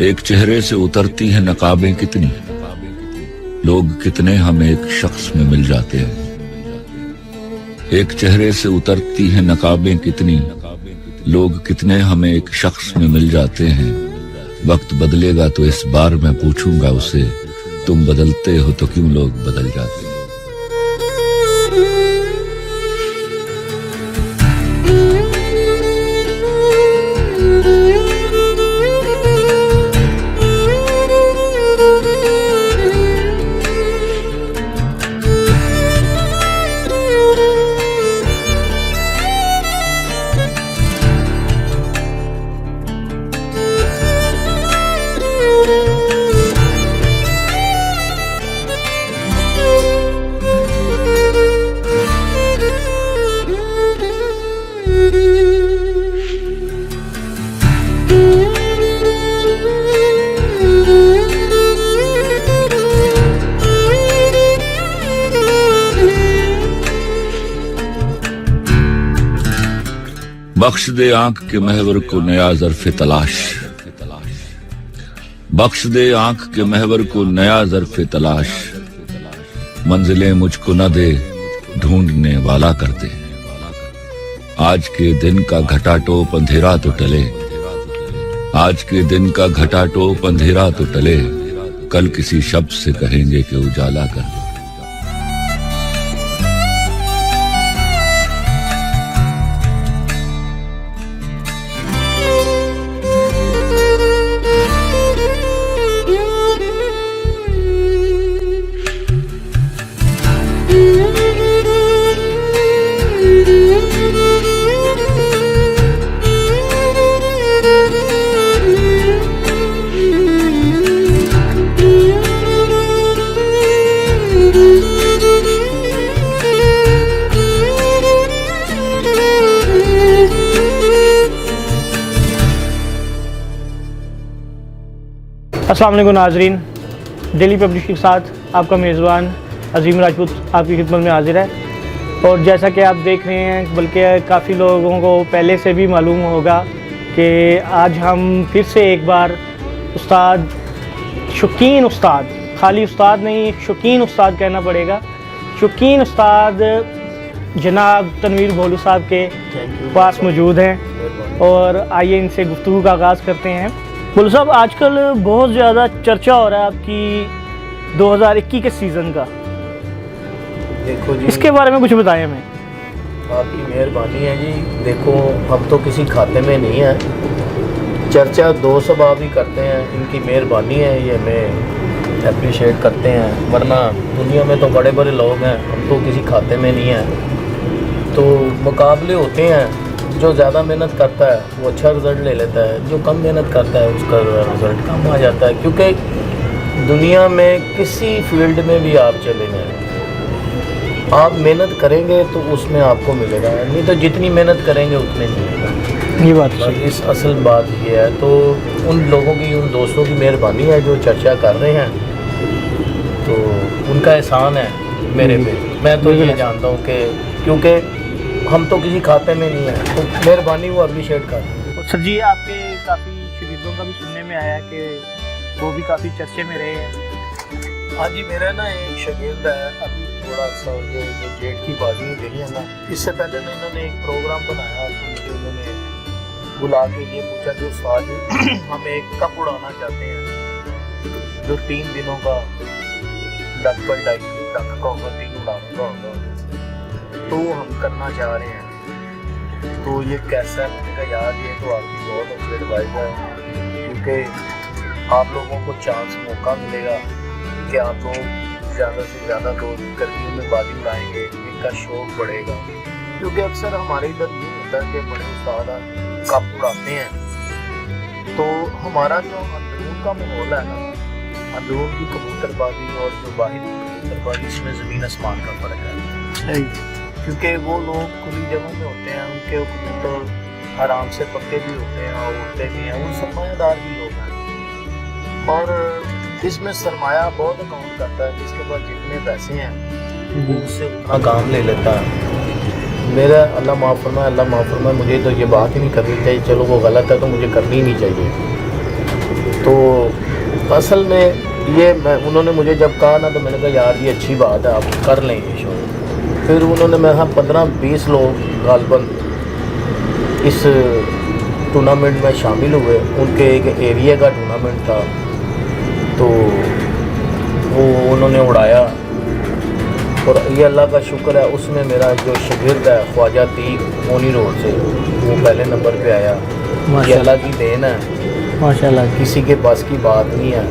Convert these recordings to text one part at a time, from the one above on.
ایک چہرے سے اترتی ہیں نقابیں کتنی، لوگ کتنے ہم ایک شخص میں مل جاتے ہیں۔ ایک چہرے سے اترتی ہیں نقابیں کتنی، لوگ کتنے ہم ایک شخص میں مل جاتے ہیں۔ وقت بدلے گا تو اس بار میں پوچھوں گا اسے، تم بدلتے ہو تو کیوں لوگ بدل جاتے ہیں۔ بخش دے آنکھ کے محور کو نیا ظرف تلاش، بخش دے آنکھ کے محور کو نیا ظرف تلاش، منزلیں مجھ کو نہ دے ڈھونڈنے والا کر دے۔ آج کے دن کا گھٹا ٹوپ اندھیرا تو ٹلے، آج کے دن کا گھٹا ٹوپ اندھیرا تو ٹلے، کل کسی شب سے کہیں گے کہ اجالا کر دے۔ السلام علیکم ناظرین، ڈیلی پبلش کے ساتھ آپ کا میزبان عظیم راجپوت آپ کی خدمت میں حاضر ہے۔ اور جیسا کہ آپ دیکھ رہے ہیں، بلکہ کافی لوگوں کو پہلے سے بھی معلوم ہوگا کہ آج ہم پھر سے ایک بار استاد، شوقین استاد، خالی استاد نہیں شوقین استاد کہنا پڑے گا، شوقین استاد جناب تنویر بھولو صاحب کے پاس موجود ہیں، اور آئیے ان سے گفتگو کا آغاز کرتے ہیں۔ بھولو صاحب، آج کل بہت زیادہ چرچا ہو رہا ہے آپ کی 2021 کے سیزن کا، دیکھو جی، اس کے بارے میں کچھ بتائیں ہمیں۔ آپ کی مہربانی ہے جی۔ دیکھو، ہم تو کسی کھاتے میں نہیں ہیں، چرچا دو سباب ہی کرتے ہیں، ان کی مہربانی ہے، یہ ہمیں اپریشیٹ کرتے ہیں، ورنہ دنیا میں تو بڑے بڑے لوگ ہیں، ہم تو کسی کھاتے میں نہیں ہیں۔ تو مقابلے ہوتے ہیں، جو زیادہ محنت کرتا ہے وہ اچھا رزلٹ لے لیتا ہے، جو کم محنت کرتا ہے اس کا رزلٹ کم آ جاتا ہے، کیونکہ دنیا میں کسی فیلڈ میں بھی آپ چلے جائیں، آپ محنت کریں گے تو اس میں آپ کو ملے گا، نہیں تو جتنی محنت کریں گے اتنے ملے گا۔ یہ بات اس اصل بات یہ ہے۔ تو ان لوگوں کی، ان دوستوں کی مہربانی ہے جو چرچا کر رہے ہیں، تو ان کا احسان ہے میرے پہ۔ میں تو یہ جانتا ہوں کہ کیونکہ ہم تو کسی کھاتے میں نہیں ہیں، تو مہربانی وہ اپریشیٹ کر رہے ہیں۔ سر جی، آپ کے کافی شاگردوں کا بھی سننے میں آیا کہ وہ بھی کافی چرچے میں رہے ہیں۔ ہاں جی، میرا نا ایک شاگرد ہے، ابھی تھوڑا سا یہ جو جیٹ کی بازی رہی ہے نا، اس سے پہلے میں انہوں نے ایک پروگرام بنایا، تو مجھے انہوں نے بلا کے یہ پوچھا کہ استاد ہم ایک کپ اڑانا چاہتے ہیں جو 3 دنوں کا ڈک پر ڈک کا ہوگا، 3 اڑانے کا ہوگا، تو ہم کرنا چاہ رہے ہیں۔ تو یہ کیسا ہے؟ مجھے کہا یار یہ تو آپ کی بہت اچھی ایڈوائز ہے، کیونکہ آپ لوگوں کو چانس موقع ملے گا کہ آپ لوگ زیادہ سے زیادہ لوگ گرمیوں میں بازی اڑائیں گے، ان کا شوق بڑھے گا، کیونکہ اکثر ہمارے ادھر یہ ہوتا ہے کہ بڑے استاد کپ اڑاتے ہیں، تو ہمارا جو اندرون کا ماحول ہے نا، اندرون کی کبوتر بازی اور جو باہر کی کبوتر بازی، اس میں زمین آسمان کا فرق ہے، کیونکہ وہ لوگ کھلی جگہوں میں ہوتے ہیں، ان کے کبوتر آرام سے پکے بھی ہوتے ہیں اور اڑتے بھی ہیں، وہ سرمایہ دار بھی لوگ ہیں، اور اس میں سرمایہ بہت اکاؤنٹ کرتا ہے، جس کے پاس جتنے پیسے ہیں وہ اس سے اتنا کام لے لیتا ہے۔ میرا اللہ معاف فرمائے، اللہ معاف فرمائے، مجھے تو یہ بات ہی نہیں کرنی چاہیے، چلو وہ غلط ہے تو مجھے کرنی نہیں چاہیے۔ تو اصل میں انہوں نے مجھے جب کہا نا تو میں نے کہا یار یہ اچھی بات ہے، آپ کر لیں یہ شو۔ پھر انہوں نے میں 15-20 لوگ غالباً اس ٹورنامنٹ میں شامل ہوئے، ان کے ایک ایریا کا ٹورنامنٹ تھا، تو وہ انہوں نے اڑایا، اور یہ اللہ کا شکر ہے اس میں میرا جو شاگرد ہے خواجہ تیغ مونی روڈ سے، وہ پہلے نمبر پہ آیا۔ یہ اللہ کی دین ہے، ماشاءاللہ، کسی کے پاس کی بات نہیں ہے۔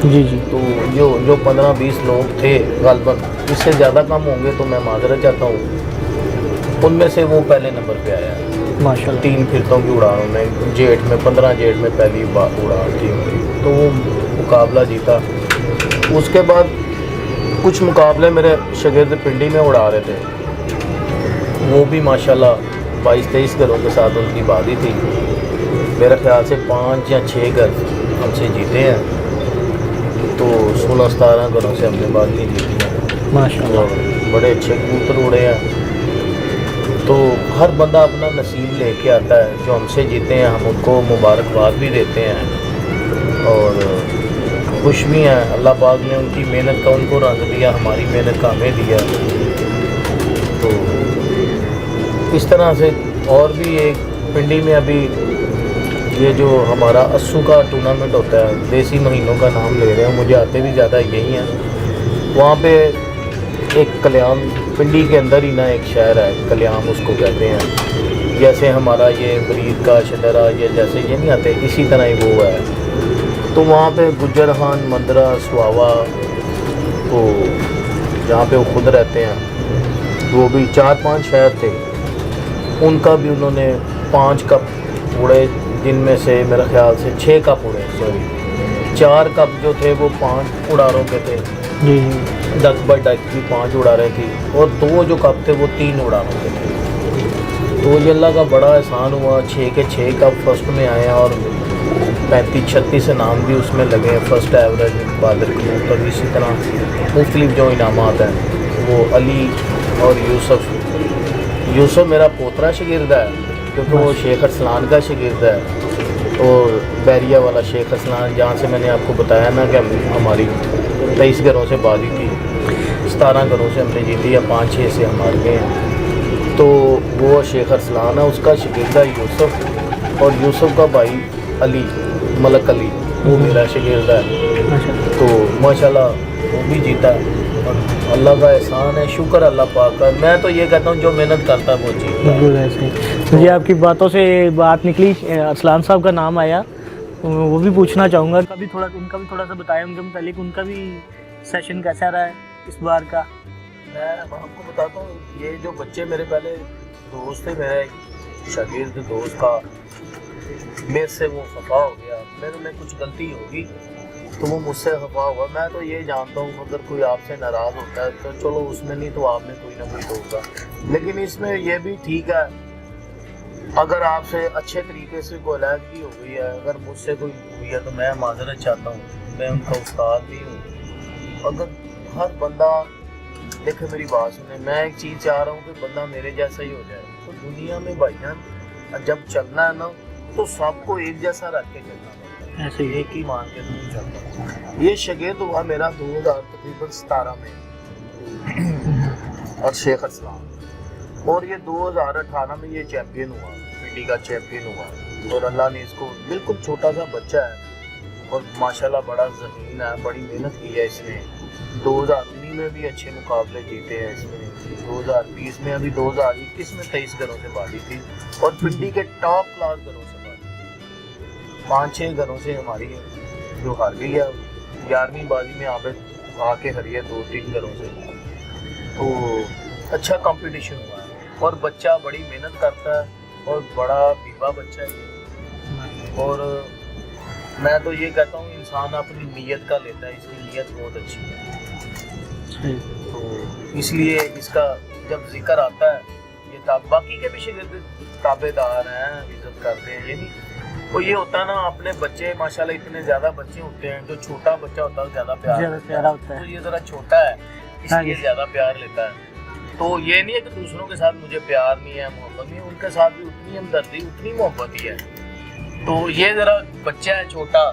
جی جی، تو جو 15-20 لوگ تھے غالباً، اس سے زیادہ کم ہوں گے تو میں معذرت چاہتا ہوں، ان میں سے وہ پہلے نمبر پہ آیا ماشاءاللہ، 3 پھرتوں کی اڑانوں میں، جیٹ میں 15 جیٹ میں پہلی بار اڑان تھی ان کی، تو وہ مقابلہ جیتا۔ اس کے بعد کچھ مقابلے میرے شاگرد پنڈی میں اڑا رہے تھے، وہ بھی ماشاءاللہ 22-23 گھروں کے ساتھ ان کی بازی تھی، میرے خیال سے 5 یا 6 گھر ہم سے جیتے ہیں، تو 16-17 گھروں سے ہم نے بازی جیتی ہیں ماشاءاللہ، اور بڑے اچھے کبوتر اڑے ہیں۔ تو ہر بندہ اپنا نصیب لے کے آتا ہے، جو ہم سے جیتے ہیں ہم ان کو مبارکباد بھی دیتے ہیں اور خوش بھی ہیں، اللہ پاک نے ان کی محنت کا ان کو رنگ دیا، ہماری محنت کا ہمیں دیا۔ تو اس طرح سے اور بھی ایک پنڈی میں ابھی یہ جو ہمارا اسو کا ٹورنامنٹ ہوتا ہے، دیسی مہینوں کا نام لے رہے ہیں، مجھے آتے بھی زیادہ یہی ہیں، وہاں پہ ایک کلیام پنڈی کے اندر ہی نا ایک شہر ہے، کلیام اس کو کہتے ہیں، جیسے ہمارا یہ برید کا شدرا، یہ جیسے یہ نہیں آتے، اسی طرح ہی وہ ہے۔ تو وہاں پہ گجر خان، مندرہ، سواوا کو جہاں پہ وہ خود رہتے ہیں، وہ بھی 4-5 شہر تھے، ان کا بھی انہوں نے 5 کپ اڑے، جن میں سے میرے خیال سے 6 کپ اڑے، 4 کپ جو تھے وہ 5 اڑاروں کے تھے، جی جی، ڈک بائی ڈک کی 5 اڑاریں تھی، اور 2 جو کپ تھے وہ 3 اڑاروں کے تھے۔ تو یہ اللہ کا بڑا احسان ہوا، 6 کے 6 کپ فرسٹ میں آئے ہیں، اور 35-36 انعام بھی اس میں لگے ہیں، فرسٹ ایوریج بہادر کبوتر، اسی طرح مختلف جو انعامات ہیں۔ وہ علی اور یوسف میرا پوترا شاگرد ہے، کیونکہ وہ شیخ ارسلان کا شاگرد ہے، اور بیریا والا شیخ ارسلان جہاں سے میں نے آپ کو بتایا نا کہ ہماری 23 گھروں سے بازی تھی، 17 گھروں سے ہم نے جیتی ہے، 5-6 سے ہم ہار گئے ہیں، تو وہ شیخ ارسلان ہے، اس کا شاگرد ہے یوسف، اور یوسف کا بھائی علی، ملک علی، وہ میرا شاگرد ہے، تو ماشاءاللہ وہ بھی جیتا ہے، اور اللہ کا احسان ہے، شکر اللہ پاک کا۔ میں تو یہ کہتا ہوں جو محنت کرتا ہے وہ جیتا ہے۔ بالکل ایسے ہی۔ مجھے آپ کی باتوں سے بات نکلی، ارسلان صاحب کا نام آیا، وہ بھی پوچھنا چاہوں گا، ان کا بھی تھوڑا سا بتائیں، ان کے متعلق ان کا بھی سیشن کیسا رہا ہے اس بار کا؟ میں آپ کو بتاتا ہوں، یہ جو بچے میرے پہلے دوست تھے، میرا ایک شاگرد دوست کا، میرے سے وہ خفا ہو گیا، میرے میں کچھ غلطی ہوگی تو وہ مجھ سے خفا ہوا۔ میں تو یہ جانتا ہوں اگر کوئی آپ سے ناراض ہوتا ہے تو چلو اس میں نہیں تو آپ میں کوئی نہ کوئی ہوگا، لیکن اس میں یہ بھی ٹھیک ہے، اگر آپ سے اچھے طریقے سے کوئی علیحدگی ہو گئی ہے، اگر مجھ سے کوئی ہوئی ہے تو میں معذرت چاہتا ہوں، میں ان کا استاد بھی ہوں۔ اگر ہر بندہ دیکھے، میری بات سنیں، میں ایک چیز چاہ رہا ہوں کہ بندہ میرے جیسا ہی ہو جائے، تو دنیا میں بھائی جان جب چلنا ہے نا تو سب کو ایک جیسا رکھ کے چلنا پڑتا ہے، ایسے ایک ہی مان کے نہیں چلتا۔ یہ شاگرد ہوا میرا 2017 میں، اور شیخ ارسلان، اور یہ 2018 میں یہ چیمپئن ہوا، پنڈی کا چیمپئن ہوا، اور اللہ نے اس کو، بالکل چھوٹا سا بچہ ہے اور ماشاءاللہ بڑا ذہین ہے، بڑی محنت کی ہے اس نے۔ 2019 میں بھی اچھے مقابلے جیتے ہیں اس میں، 2020 میں، ابھی 2021 میں 23 گھروں سے بازی تھی، اور پنڈی کے ٹاپ کلاس گھروں سے بازی تھی، 5-6 گھروں سے ہماری جو ہار گئی ہے، 11ویں بازی میں آ کے ہری ہے 2-3 گھروں سے، تو اچھا کمپٹیشن ہوا ہے، اور بچہ بڑی محنت کرتا ہے، اور بڑا بیبا بچہ ہے، اور میں تو یہ کہتا ہوں انسان اپنی نیت کا لیتا ہے، اس کی نیت بہت اچھی ہے، تو اس لیے اس کا جب ذکر آتا ہے، یہ باقی کے بھی شاگرد تابع دار ہیں، عزت کرتے ہیں، یہ نہیں، وہ یہ ہوتا ہے نا، اپنے بچے ماشاءاللہ اتنے زیادہ بچے ہوتے ہیں، جو چھوٹا بچہ ہوتا ہے زیادہ پیار لیتا ہے، تو یہ ذرا چھوٹا ہے اس لیے زیادہ پیار لیتا ہے، تو یہ نہیں ہے کہ دوسروں کے ساتھ مجھے پیار نہیں ہے، محبت نہیں ہے، ان کے ساتھ بھی اتنی ہمدردی، اتنی محبت ہی ہے، تو یہ ذرا بچہ ہے چھوٹا،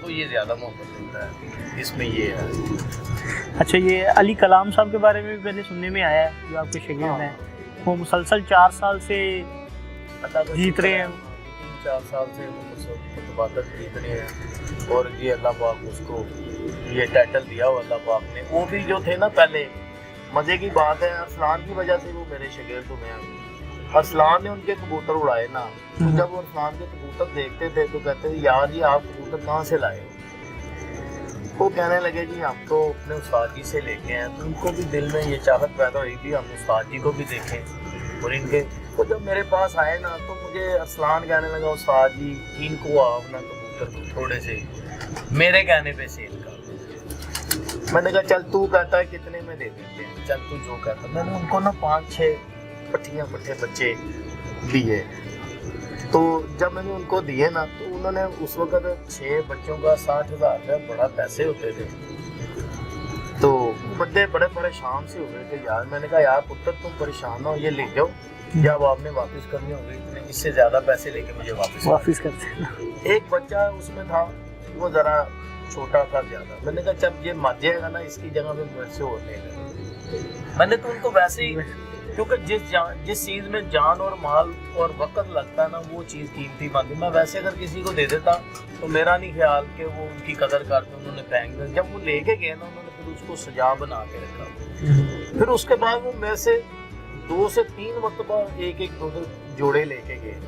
کو یہ زیادہ محبت دیتا ہے، اس میں یہ ہے۔ اچھا، یہ علی کلام صاحب کے بارے میں بھی پہلے سننے میں آیا ہے جو آپ کے شاگرد ہیں، وہ مسلسل 4 سال سے جیت رہے ہیں، 4 سال سے متبادل جیت رہے ہیں، اور یہ اللہ پاک اس کو یہ ٹائٹل دیا ہوا اللہ پاک نے۔ وہ بھی جو تھے نا پہلے، مزے کی بات ہے، ارسلان کی وجہ سے وہ میرے شاگرد ہوئے ہیں۔ ارسلان نے ان کے کبوتر اڑائے نا، تو جب وہ ارسلان کے کبوتر دیکھتے تھے تو کہتے تھے یار جی آپ کبوتر کہاں سے لائے ہو؟ وہ کہنے لگے جی ہم تو اپنے استاد جی سے لے کے ہیں۔ تو ان کو بھی دل میں یہ چاہت پیدا ہوئی تھی ہم استاد جی کو بھی دیکھیں، اور ان کے تو جب میرے پاس آئے نا تو مجھے ارسلان کہنے لگا استاد جی ان کو آپ نا کبوتر کو تھوڑے سے میرے کہنے پہ سیل کر۔ میں نے کہا چل تو کہتا ہے کتنے میں دے دیتے ہیں، چل تو جو کہتا ہے۔ میں نے ان کو نا 5-6 پٹھیاں پٹھے بچے دیے، تو جب میں نے ان کو دیے نا تو انہوں نے اس وقت 6 بچوں کا 60,000 روپیہ بڑا پیسے ہوتے تھے، تو بندے بڑے پریشان سے ہوئے کہ یار، میں نے کہا یار پتر تم پریشان ہو، یہ لے جاؤ، جب آپ نے واپس کرنی ہوگی اتنے اس سے زیادہ پیسے لے کے مجھے واپس کرتے ہیں۔ ایک بچہ اس میں تھا وہ ذرا چھوٹا تھا زیادہ، میں نے کہا جب یہ مر جائے گا نا اس کی جگہ پہ مجھ سے اور لے گا۔ میں نے تو ان کو ویسے ہی، کیونکہ جس چیز میں جان اور مال اور وقت لگتا ہے نا وہ چیز قیمتی مانتی۔ میں ویسے اگر کسی کو دے دیتا تو میرا نہیں خیال کہ وہ ان کی قدر کرتے، انہوں نے پھینک دیا۔ جب وہ لے کے گئے نا انہوں نے پھر اس کو سجا بنا کے رکھا، پھر اس کے بعد وہ میں سے 2 سے 3 مرتبہ ایک 2 جوڑے لے کے گئے،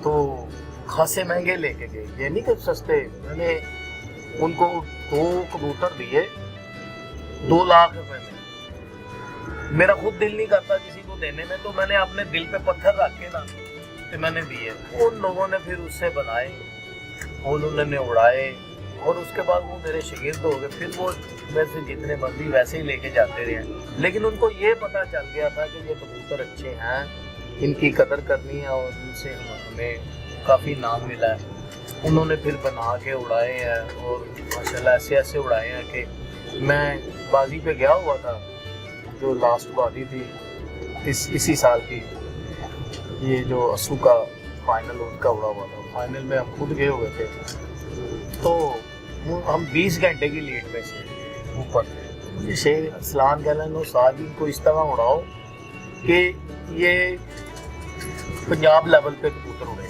تو خاصے مہنگے لے کے گئے، یہ نہیں کہ سستے۔ میں نے ان کو 2 کبوتر دیے 2 لاکھ روپے میں۔ میرا خود دل نہیں کرتا کسی کو دینے میں، تو میں نے اپنے دل پہ پتھر رکھ کے نا کہ میں نے دیے۔ ان لوگوں نے پھر اس سے بنائے اور انہوں نے اڑائے، اور اس کے بعد وہ میرے شاگرد ہو گئے۔ پھر وہ میرے سے جتنے مرضی ویسے ہی لے کے جاتے رہے، لیکن ان کو یہ پتہ چل گیا تھا کہ یہ کبوتر اچھے ہیں، ان کی قدر کرنی ہے، اور ان سے ہمیں کافی نام ملا ہے۔ انہوں نے پھر بنا کے اڑائے ہیں، اور ماشاءاللہ ایسے اڑائے ہیں کہ میں بازی پہ گیا ہوا تھا، جو لاسٹ بازی تھی اسی سال کی، یہ جو اسو کا فائنل ان کا اڑا ہوا تھا، فائنل میں ہم خود گئے ہوئے تھے، تو ہم 20 گھنٹے کی لیٹ میں سے اوپر تھے۔ شیخ ارسلان کہنے لگا استاد ان کو اس طرح اڑاؤ کہ یہ پنجاب لیول پہ کبوتر اڑے۔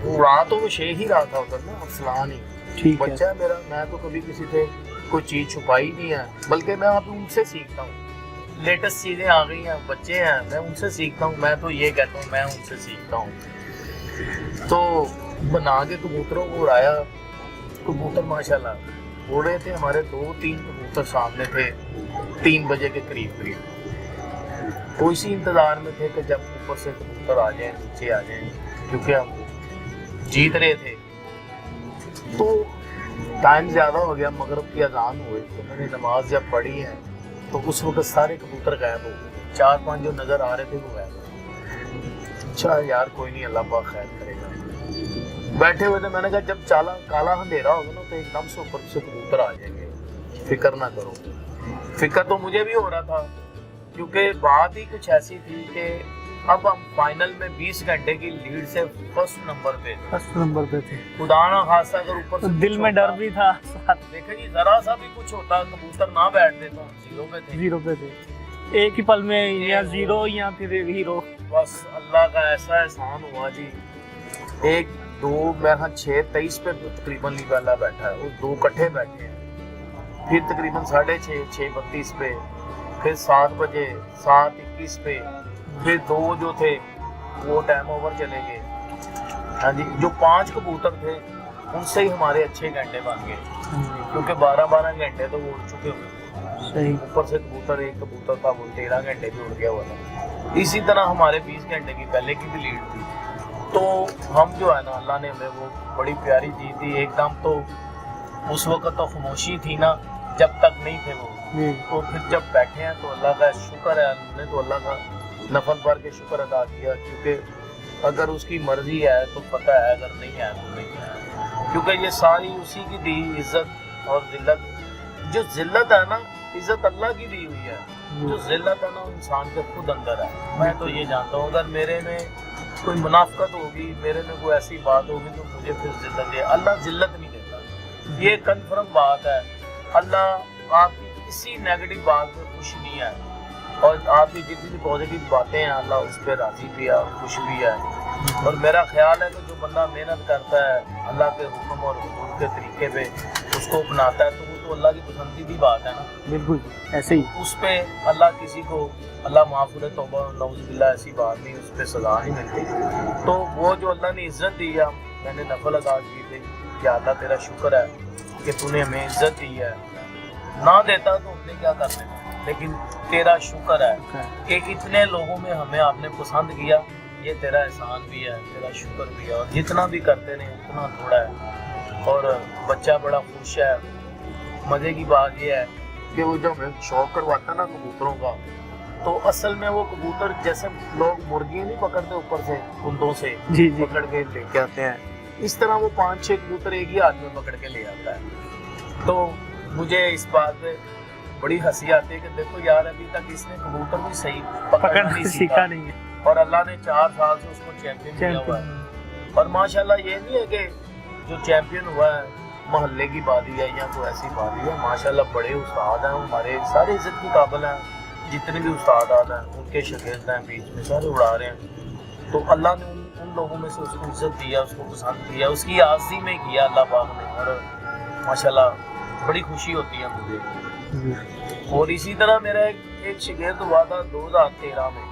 اڑا تو وہ شیخ ہی رہا تھا ادھر نا، ارسلان ہی بچہ ہے میرا، میں تو کبھی کسی سے کوئی چیز چھپائی نہیں ہے، بلکہ میں اب ان سے سیکھتا ہوں، لیٹسٹ چیزیں آ گئی ہیں، بچے ہیں، میں ان سے سیکھتا ہوں۔ میں تو یہ کہتا ہوں میں ان سے سیکھتا ہوں۔ تو بنا کے کبوتروں کو اڑایا، کبوتر ماشاءاللہ اڑ رہے تھے ہمارے 2-3 کبوتر سامنے تھے 3 بجے کے قریب، تو اسی انتظار میں تھے کہ جب اوپر سے کبوتر آ جائیں نیچے آ جائیں، کیونکہ ہم جیت رہے تھے۔ تو ٹائم زیادہ ہو گیا، مغرب کی اذان ہوئی، تو میں نے نماز جب پڑھی ہے تو اس وقت سارے کبوتر غائب ہو گئے، 4-5 جو نظر آ رہے تھے وہ غائب ہو گئے۔ اچھا یار کوئی نہیں، اللہ پاک خیر کرے گا۔ بیٹھے ہوئے تھے، میں نے کہا جب کالا اندھیرا ہوگا نا تو ایک دم سے اوپر سے کبوتر آ جائیں گے، فکر نہ کرو۔ فکر تو مجھے بھی ہو رہا تھا، کیونکہ بات ہی کچھ ایسی تھی کہ اب ہم فائنل میں 20 گھنٹے کی لیڈ سے فرسٹ نمبر پہ تھے۔ خدا نہ خاصا اگر اوپر سے دل میں ڈر بھی تھا، دیکھیں جی ذرا سا بھی کچھ ہوتا کبوتر نہ بیٹھتے تو ہم 0 پہ تھے۔ ایک ہی پل میں یا 0 یا پھر ہیرو۔ بس اللہ کا ایسا احسان ہوا جی، 1 2 میرا 6:23 پہ تقریباً نکالا بیٹھا ہے، اور 2 کٹھے بیٹھے ہیں، پھر تقریباً 6:30 6:32 پہ، پھر 7 بجے 7:21 پہ، پھر 2 جو تھے وہ ٹائم اوور چلے گئے۔ ہاں جی، جو 5 کبوتر تھے ان سے ہی ہمارے اچھے گھنٹے بن گئے، کیونکہ 12 گھنٹے تو وہ اڑ چکے ہوئے تھے۔ اوپر سے ایک کبوتر تھا وہ 13 گھنٹے بھی اڑ گیا ہوا تھا۔ اسی طرح ہمارے 20 گھنٹے کی پہلے کی بھی لیڈ تھی، تو ہم جو ہے نا اللہ نے ہمیں وہ بڑی پیاری چیز دی۔ ایک دم تو اس وقت تو خاموشی تھی نا جب تک نہیں تھے وہ، تو پھر جب بیٹھے ہیں تو اللہ کا شکر ہے، ہم نے تو اللہ کا نفل بھر کے شکر ادا کیا، کیونکہ اگر اس کی مرضی ہے تو پتہ ہے، اگر نہیں ہے تو نہیں ہے، کیونکہ یہ ساری اسی کی دی عزت اور ذلت۔ جو ذلت ہے نا عزت اللہ کی دی ہوئی ہے، جو ذلت ہے نا انسان کے خود اندر ہے۔ میں تو یہ جانتا ہوں اگر میرے میں कोई मुनाफकत होगी, मेरे में कोई ऐसी बात होगी तो मुझे फिर जिल्लत दे। अल्लाह जिल्लत नहीं देता, ये कन्फर्म बात है। अल्लाह आपकी किसी नेगेटिव बात में खुश नहीं है, और आपकी जितनी भी पॉजिटिव बातें हैं अल्लाह उस पर राज़ी भी है, खुश भी है। और मेरा ख्याल है कि जो बंदा मेहनत करता है अल्लाह के हुक्म और हुकूक के तरीके पे उसको अपनाता है, तो वो तो अल्लाह की पसंदीदा बात है ना। बिल्कुल ऐसे ही। उस पे अल्लाह किसी को अल्लाह माफ़ करे, तौबा नऊज़ुबिल्लाह, ऐसी बात नहीं, उस पर सज़ा नहीं मिलती। तो वो जो अल्लाह ने इज़्ज़त दी है, मैंने नफल अदा की थी कि अल्लाह तेरा शुक्र है कि तूने हमें इज़्ज़त दी है, ना देता तो हमने क्या कर लेना, लेकिन तेरा शुक्र है कि इतने लोगों में हमें आपने पसंद किया, ये तेरा एहसान भी है, तेरा शुक्र भी है। और जितना भी करते रहे उतना थोड़ा है। और बच्चा बड़ा खुश है। मज़े की बात ये है कि वो जब हमें शौक करवाता ना कबूतरों का, तो असल में वो कबूतर जैसे लोग मुर्गी नहीं पकड़ते ऊपर से कुंदों से जी पकड़ के लेके आते हैं, इस तरह वो 5-6 कबूतर एक ही हाथ में पकड़ के ले आता है। तो मुझे इस बात पे बड़ी हंसी आती है कि देखो यार, अभी तक इसने कबूतर भी सही पकड़ना नहीं सीखा नहीं है, और अल्लाह ने 4 साल से उसको चैंपियन किया हुआ है। और माशाल्लाह ये नहीं है कि जो चैंपियन हुआ है मोहल्ले की बादी है या कोई ऐसी बादी है, माशाल्लाह बड़े उस्ताद हैं हमारे, सारे इज्जत की काबिल हैं। जितने भी उस्ताद हैं उनके शागिर्द हैं, बीच में सारे उड़ा रहे हैं। तो अल्लाह ने उन लोगों में से उसको इज्जत दिया, उसको पसंद किया, उसकी आज़ी में किया अल्लाह पाक ने। और माशाल्लाह बड़ी खुशी होती है मुझे। और इसी तरह मेरा एक शागिर्द हुआ था 2013 में,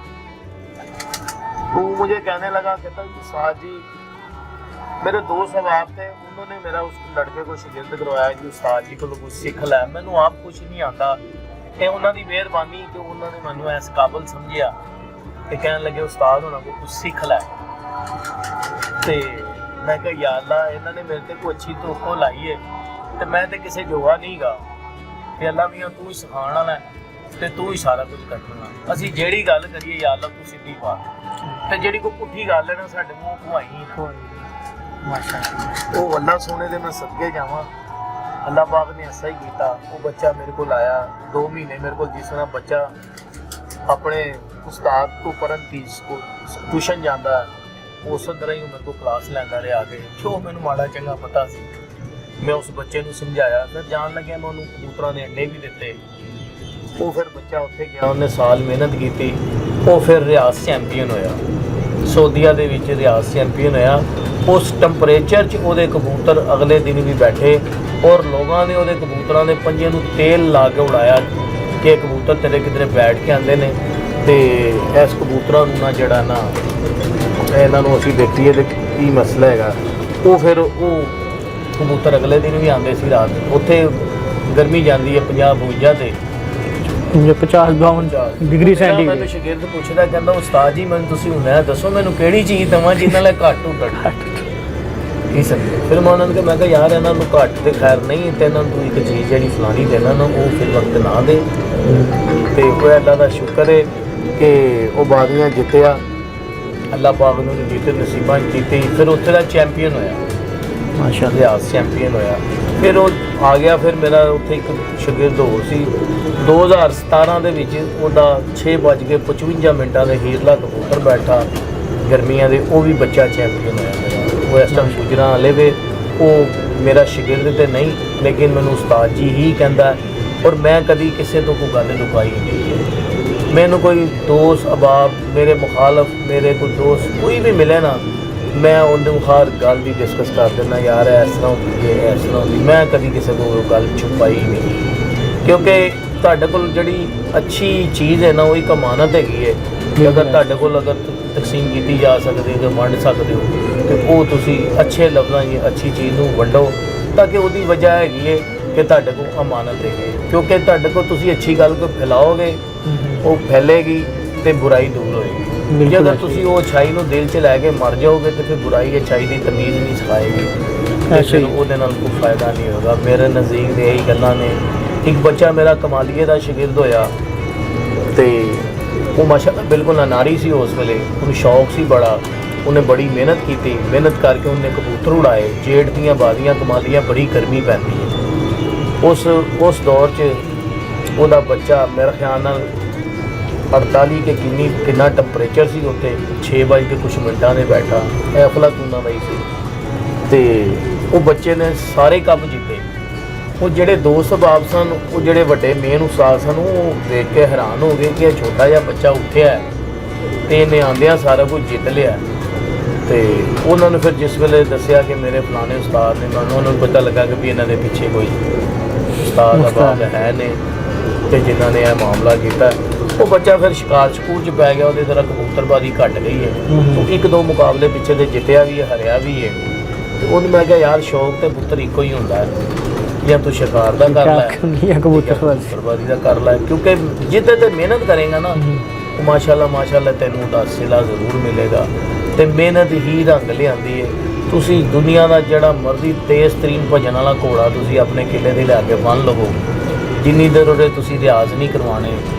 तो मुझे कहने लगा, कहता कि साहब जी, मेरे दोस्त अहबाब थे, उन्होंने मेरा उस लड़के को शागिर्द करवाया कि उस्ताद जी को कुछ सीख लै, मैनू आप कुछ नहीं आता। ਇਹ ਉਹਨਾਂ ਦੀ ਮਿਹਰਬਾਨੀ ਕਿ ਉਹਨਾਂ ਨੇ ਮੈਨੂੰ ਇਸ ਕਾਬਲ ਸਮਝਿਆ ਤੇ ਕਹਿਣ ਲੱਗੇ ਉਸਤਾਦ ਹੋਣਾ ਕੋ ਕੁਝ ਸਿੱਖ ਲੈ। ਤੇ ਮੈਂ ਕਿਹਾ ਯਾ ਅੱਲਾ, ਇਹਨਾਂ ਨੇ ਮੇਰੇ ਤੇ ਕੋਈ ਅੱਛੀ ਤੋਕੋ ਲਾਈ ਹੈ ਤੇ ਮੈਂ ਤੇ ਕਿਸੇ ਜੋਗਾ ਨਹੀਂਗਾ, ਤੇ ਅੱਲਾ ਮੀਆਂ ਤੂੰ ਹੀ ਸਿਖਾਉਣ ਵਾਲਾ ਤੇ ਤੂੰ ਹੀ ਸਾਰਾ ਕੁਝ ਕਰਨਾ। ਅਸੀਂ ਜਿਹੜੀ ਗੱਲ ਕਰੀਏ ਯਾ ਅੱਲਾ ਤੂੰ ਸਿੱਧੀ ਪਾ, ਤੇ ਜਿਹੜੀ ਕੋਈ ਪੁੱਠੀ ਗੱਲ ਹੈ ਨਾ ਸਾਡੇ ਮੂੰਹ ਖਵਾਈ। ਮਾਸ਼ਾਅੱਲਾ, ਉਹ ਅੱਲਾ ਸੋਹਣੇ ਦੇ ਮੈਂ ਸਦਕੇ ਜਾਵਾਂ। अल्लाह पाक ने ऐसा ही किया। वो बच्चा मेरे को आया 2 महीने मेरे को, जिस तरह बच्चा अपने उस्ताद को पढ़न ट्यूशन जाता है उस तरह ही मेरे को क्लास लैंदा रहा आके। जो मैंने माड़ा चंगा पता सी मैं उस बच्चे को समझाया। फिर जान लग्या मैं उन्होंने कबूतरों के अंडे भी दिते। वो फिर बच्चा उत्थे गया, उन्हें साल मेहनत की, वो फिर रियास चैंपियन होया, सऊदीया दे विच रियास चैंपियन होया। उस टैंपरेचर च उहदे कबूतर अगले दिन भी बैठे और लोगों ने उहदे कबूतरों के पंजे नूं तेल ला के उड़ाया कि कबूतर तेरे किधरे बैठ के आते हैं। तो इस कबूतरों ना जड़ा ना इन्हों असीं देखीए तो की मसला है। वो फिर वो कबूतर अगले दिन भी आते सी रात, उत्थे गर्मी जाती है 50-52 ते 50-52 डिग्री सेंटीग्रेड। मैं शागिर्द पूछदा, कहंदा उस्ताद जी मैनूं तुसीं हुण दसो मैनूं किहड़ी चीज़ देवां जिन्हां नाल घट उड्डण। की समझे? फिर मैं उन्होंने कहा, मैं कहा यार इन्हों घट तो खैर नहीं, तो इन्हों तू एक चीज़ जी फलानी देना ना वो फिर वक्त ना दे। तो वो अल्लाह का शुक्र है कि वो बादियाँ जितया, अल्लाह पाक ने जीते नसीबा की। फिर उत्थे दा चैंपियन होया, माशाअल्लाह रियास चैंपियन होया। फिर वो आ गया। फिर मेरा उत्थे एक शागिर्द होर सी 2017 दे विच, ओहदा 6:55 दे हीरला कबूतर बैठा गर्मियां दे, वो भी बच्चा चैंपियन होया मेरा। वो इस टाइम गुजरा वाले वे, वो मेरा शागिर्द तो नहीं लेकिन मैनू उस्ताद जी ही कहता है। और मैं कभी किसी तो कोई गल लुकाई नहीं है। मैनू कोई दोस्त अहबाब मेरे मुखालफ, मेरे कोई दोस्त कोई भी मिले ना, मैं उन्हें हर गल भी डिस्कस कर देना, यार इस तरह होती है, इस तरह होती। मैं कभी किसी को गल छुपाई नहीं, क्योंकि तुहाडे कोल जिहड़ी अच्छी चीज़ है ना वो एक अमानत हैगी है कि अगर तुहाडे कोल अगर तकसीम की जा सकती है, वंड सकते हो, तो वो तुसी अच्छे लफ्ज़ां च अच्छी चीज़ को वंडो, ताकि उसकी वजह हैगी है कि तुहाडे कोल अमानत है। क्योंकि तुहाडे कोल तुसी अच्छी गल को फैलाओगे वो फैलेगी तो बुराई दूर होएगी। जे अगर तुसी वो अच्छाई को दिल च लैके मर जाओगे तो फिर बुराई अच्छाई की तमीज़ नहीं सिखाएगी, फिर उसदे नाल कोई फायदा नहीं होगा। मेरे नज़दीक तो यही गल्लां ने। एक बच्चा मेरा कमालिए का शागिर्द होया, तो वो माशाअल्लाह बिल्कुल अनारी सी उस वेले, उन्हें शौक सी बड़ा, उन्हें बड़ी मेहनत की, मेहनत करके उन्हें कबूतर उड़ाए। जेठ दियाँ बादियाँ कमालियाँ बड़ी गर्मी पैंदी है उस दौर च। ਉਹਦਾ ਬੱਚਾ मेरे ख्याल नाल 48 ਕੇ ਕਿੰਨਾ ਟੈਂਪਰੇਚਰ ਸੀ ਉੱਥੇ, 6 ਵਜੇ ਕੇ ਕੁਛ ਮਿੰਟਾਂ ਦੇ ਬੈਠਾ, ਇਹ ਅਫਲਾਤੂਨਾਂ ਦਾ ਹੀ ਸੀ। ਤੇ ਉਹ ਬੱਚੇ ਨੇ ਸਾਰੇ ਕੰਮ ਜਿੱਤੇ। ਉਹ ਜਿਹੜੇ ਦੋਸਤ ਬਾਪ ਸਨ, ਉਹ ਜਿਹੜੇ ਵੱਡੇ ਮੇਨ ਉਸਤਾਦ ਸਨ, ਉਹ ਦੇਖ ਕੇ ਹੈਰਾਨ ਹੋ ਗਏ ਕਿ ਇਹ ਛੋਟਾ ਜਿਹਾ ਬੱਚਾ ਉੱਠਿਆ ਤੇ ਇਹਨੇ ਆਉਂਦਿਆਂ ਸਾਰਾ ਕੁਝ ਜਿੱਤ ਲਿਆ। ਤੇ ਉਹਨਾਂ ਨੂੰ ਫਿਰ ਜਿਸ ਵੇਲੇ ਦੱਸਿਆ ਕਿ ਮੇਰੇ ਫਲਾਣੇ ਉਸਤਾਦ ਨੇ, ਉਹਨਾਂ ਨੂੰ ਪਤਾ ਲੱਗਾ ਕਿ ਵੀ ਇਹਨਾਂ ਦੇ ਪਿੱਛੇ ਕੋਈ ਉਸਤਾਦ ਅਹਿਬਾਬ ਹੈ ਨੇ ਤੇ ਜਿਨ੍ਹਾਂ ਨੇ ਇਹ ਮਾਮਲਾ ਕੀਤਾ। ਉਹ ਬੱਚਾ ਫਿਰ ਸ਼ਿਕਾਰ ਸਕੂਲ 'ਚ ਪੈ ਗਿਆ, ਉਹਦੇ ਤਰ੍ਹਾਂ ਕਬੂਤਰਬਾਜ਼ੀ ਘਟ ਗਈ ਹੈ। ਉਹ 1-2 ਮੁਕਾਬਲੇ ਪਿੱਛੇ ਦੇ ਜਿੱਤਿਆ ਵੀ ਹੈ, ਹਾਰਿਆ ਵੀ ਹੈ। ਤੇ ਉਹਨੂੰ ਮੈਂ ਕਿਹਾ ਯਾਰ ਸ਼ੌਕ ਤੇ ਪੁੱਤਰ ਇੱਕੋ ਹੀ ਹੁੰਦਾ ਹੈ, ਜਾਂ ਤੂੰ ਸ਼ਿਕਾਰ ਦਾ ਕਰ ਲੈ, ਕਬੂਤਰਬਾਜ਼ੀ ਦਾ ਕਰ ਲੈ, ਕਿਉਂਕਿ ਜਿੱਤੇ ਤੇ ਮਿਹਨਤ ਕਰੇਗਾ ਨਾ ਉਹ ਮਾਸ਼ਾਅੱਲਾ ਤੈਨੂੰ ਉਹਦਾ ਸਿਲਾ ਜ਼ਰੂਰ ਮਿਲੇਗਾ। ਤੇ ਮਿਹਨਤ ਹੀ ਰੰਗ ਲਿਆਂਦੀ ਹੈ। ਤੁਸੀਂ ਦੁਨੀਆ ਦਾ ਜਿਹੜਾ ਮਰਜ਼ੀ ਤੇਜ਼ ਤਰੀਨ ਭਜਣ ਵਾਲਾ ਘੋੜਾ ਤੁਸੀਂ ਆਪਣੇ ਕਿਲੇ ਦੇ ਲਿਆ ਕੇ ਬੰਨ੍ਹ ਲਵੋ, ਜਿੰਨੀ ਦੇਰ ਉਹਦੇ ਤੁਸੀਂ ਰਿਆਜ਼ ਨਹੀਂ ਕਰਵਾਉਣੇ,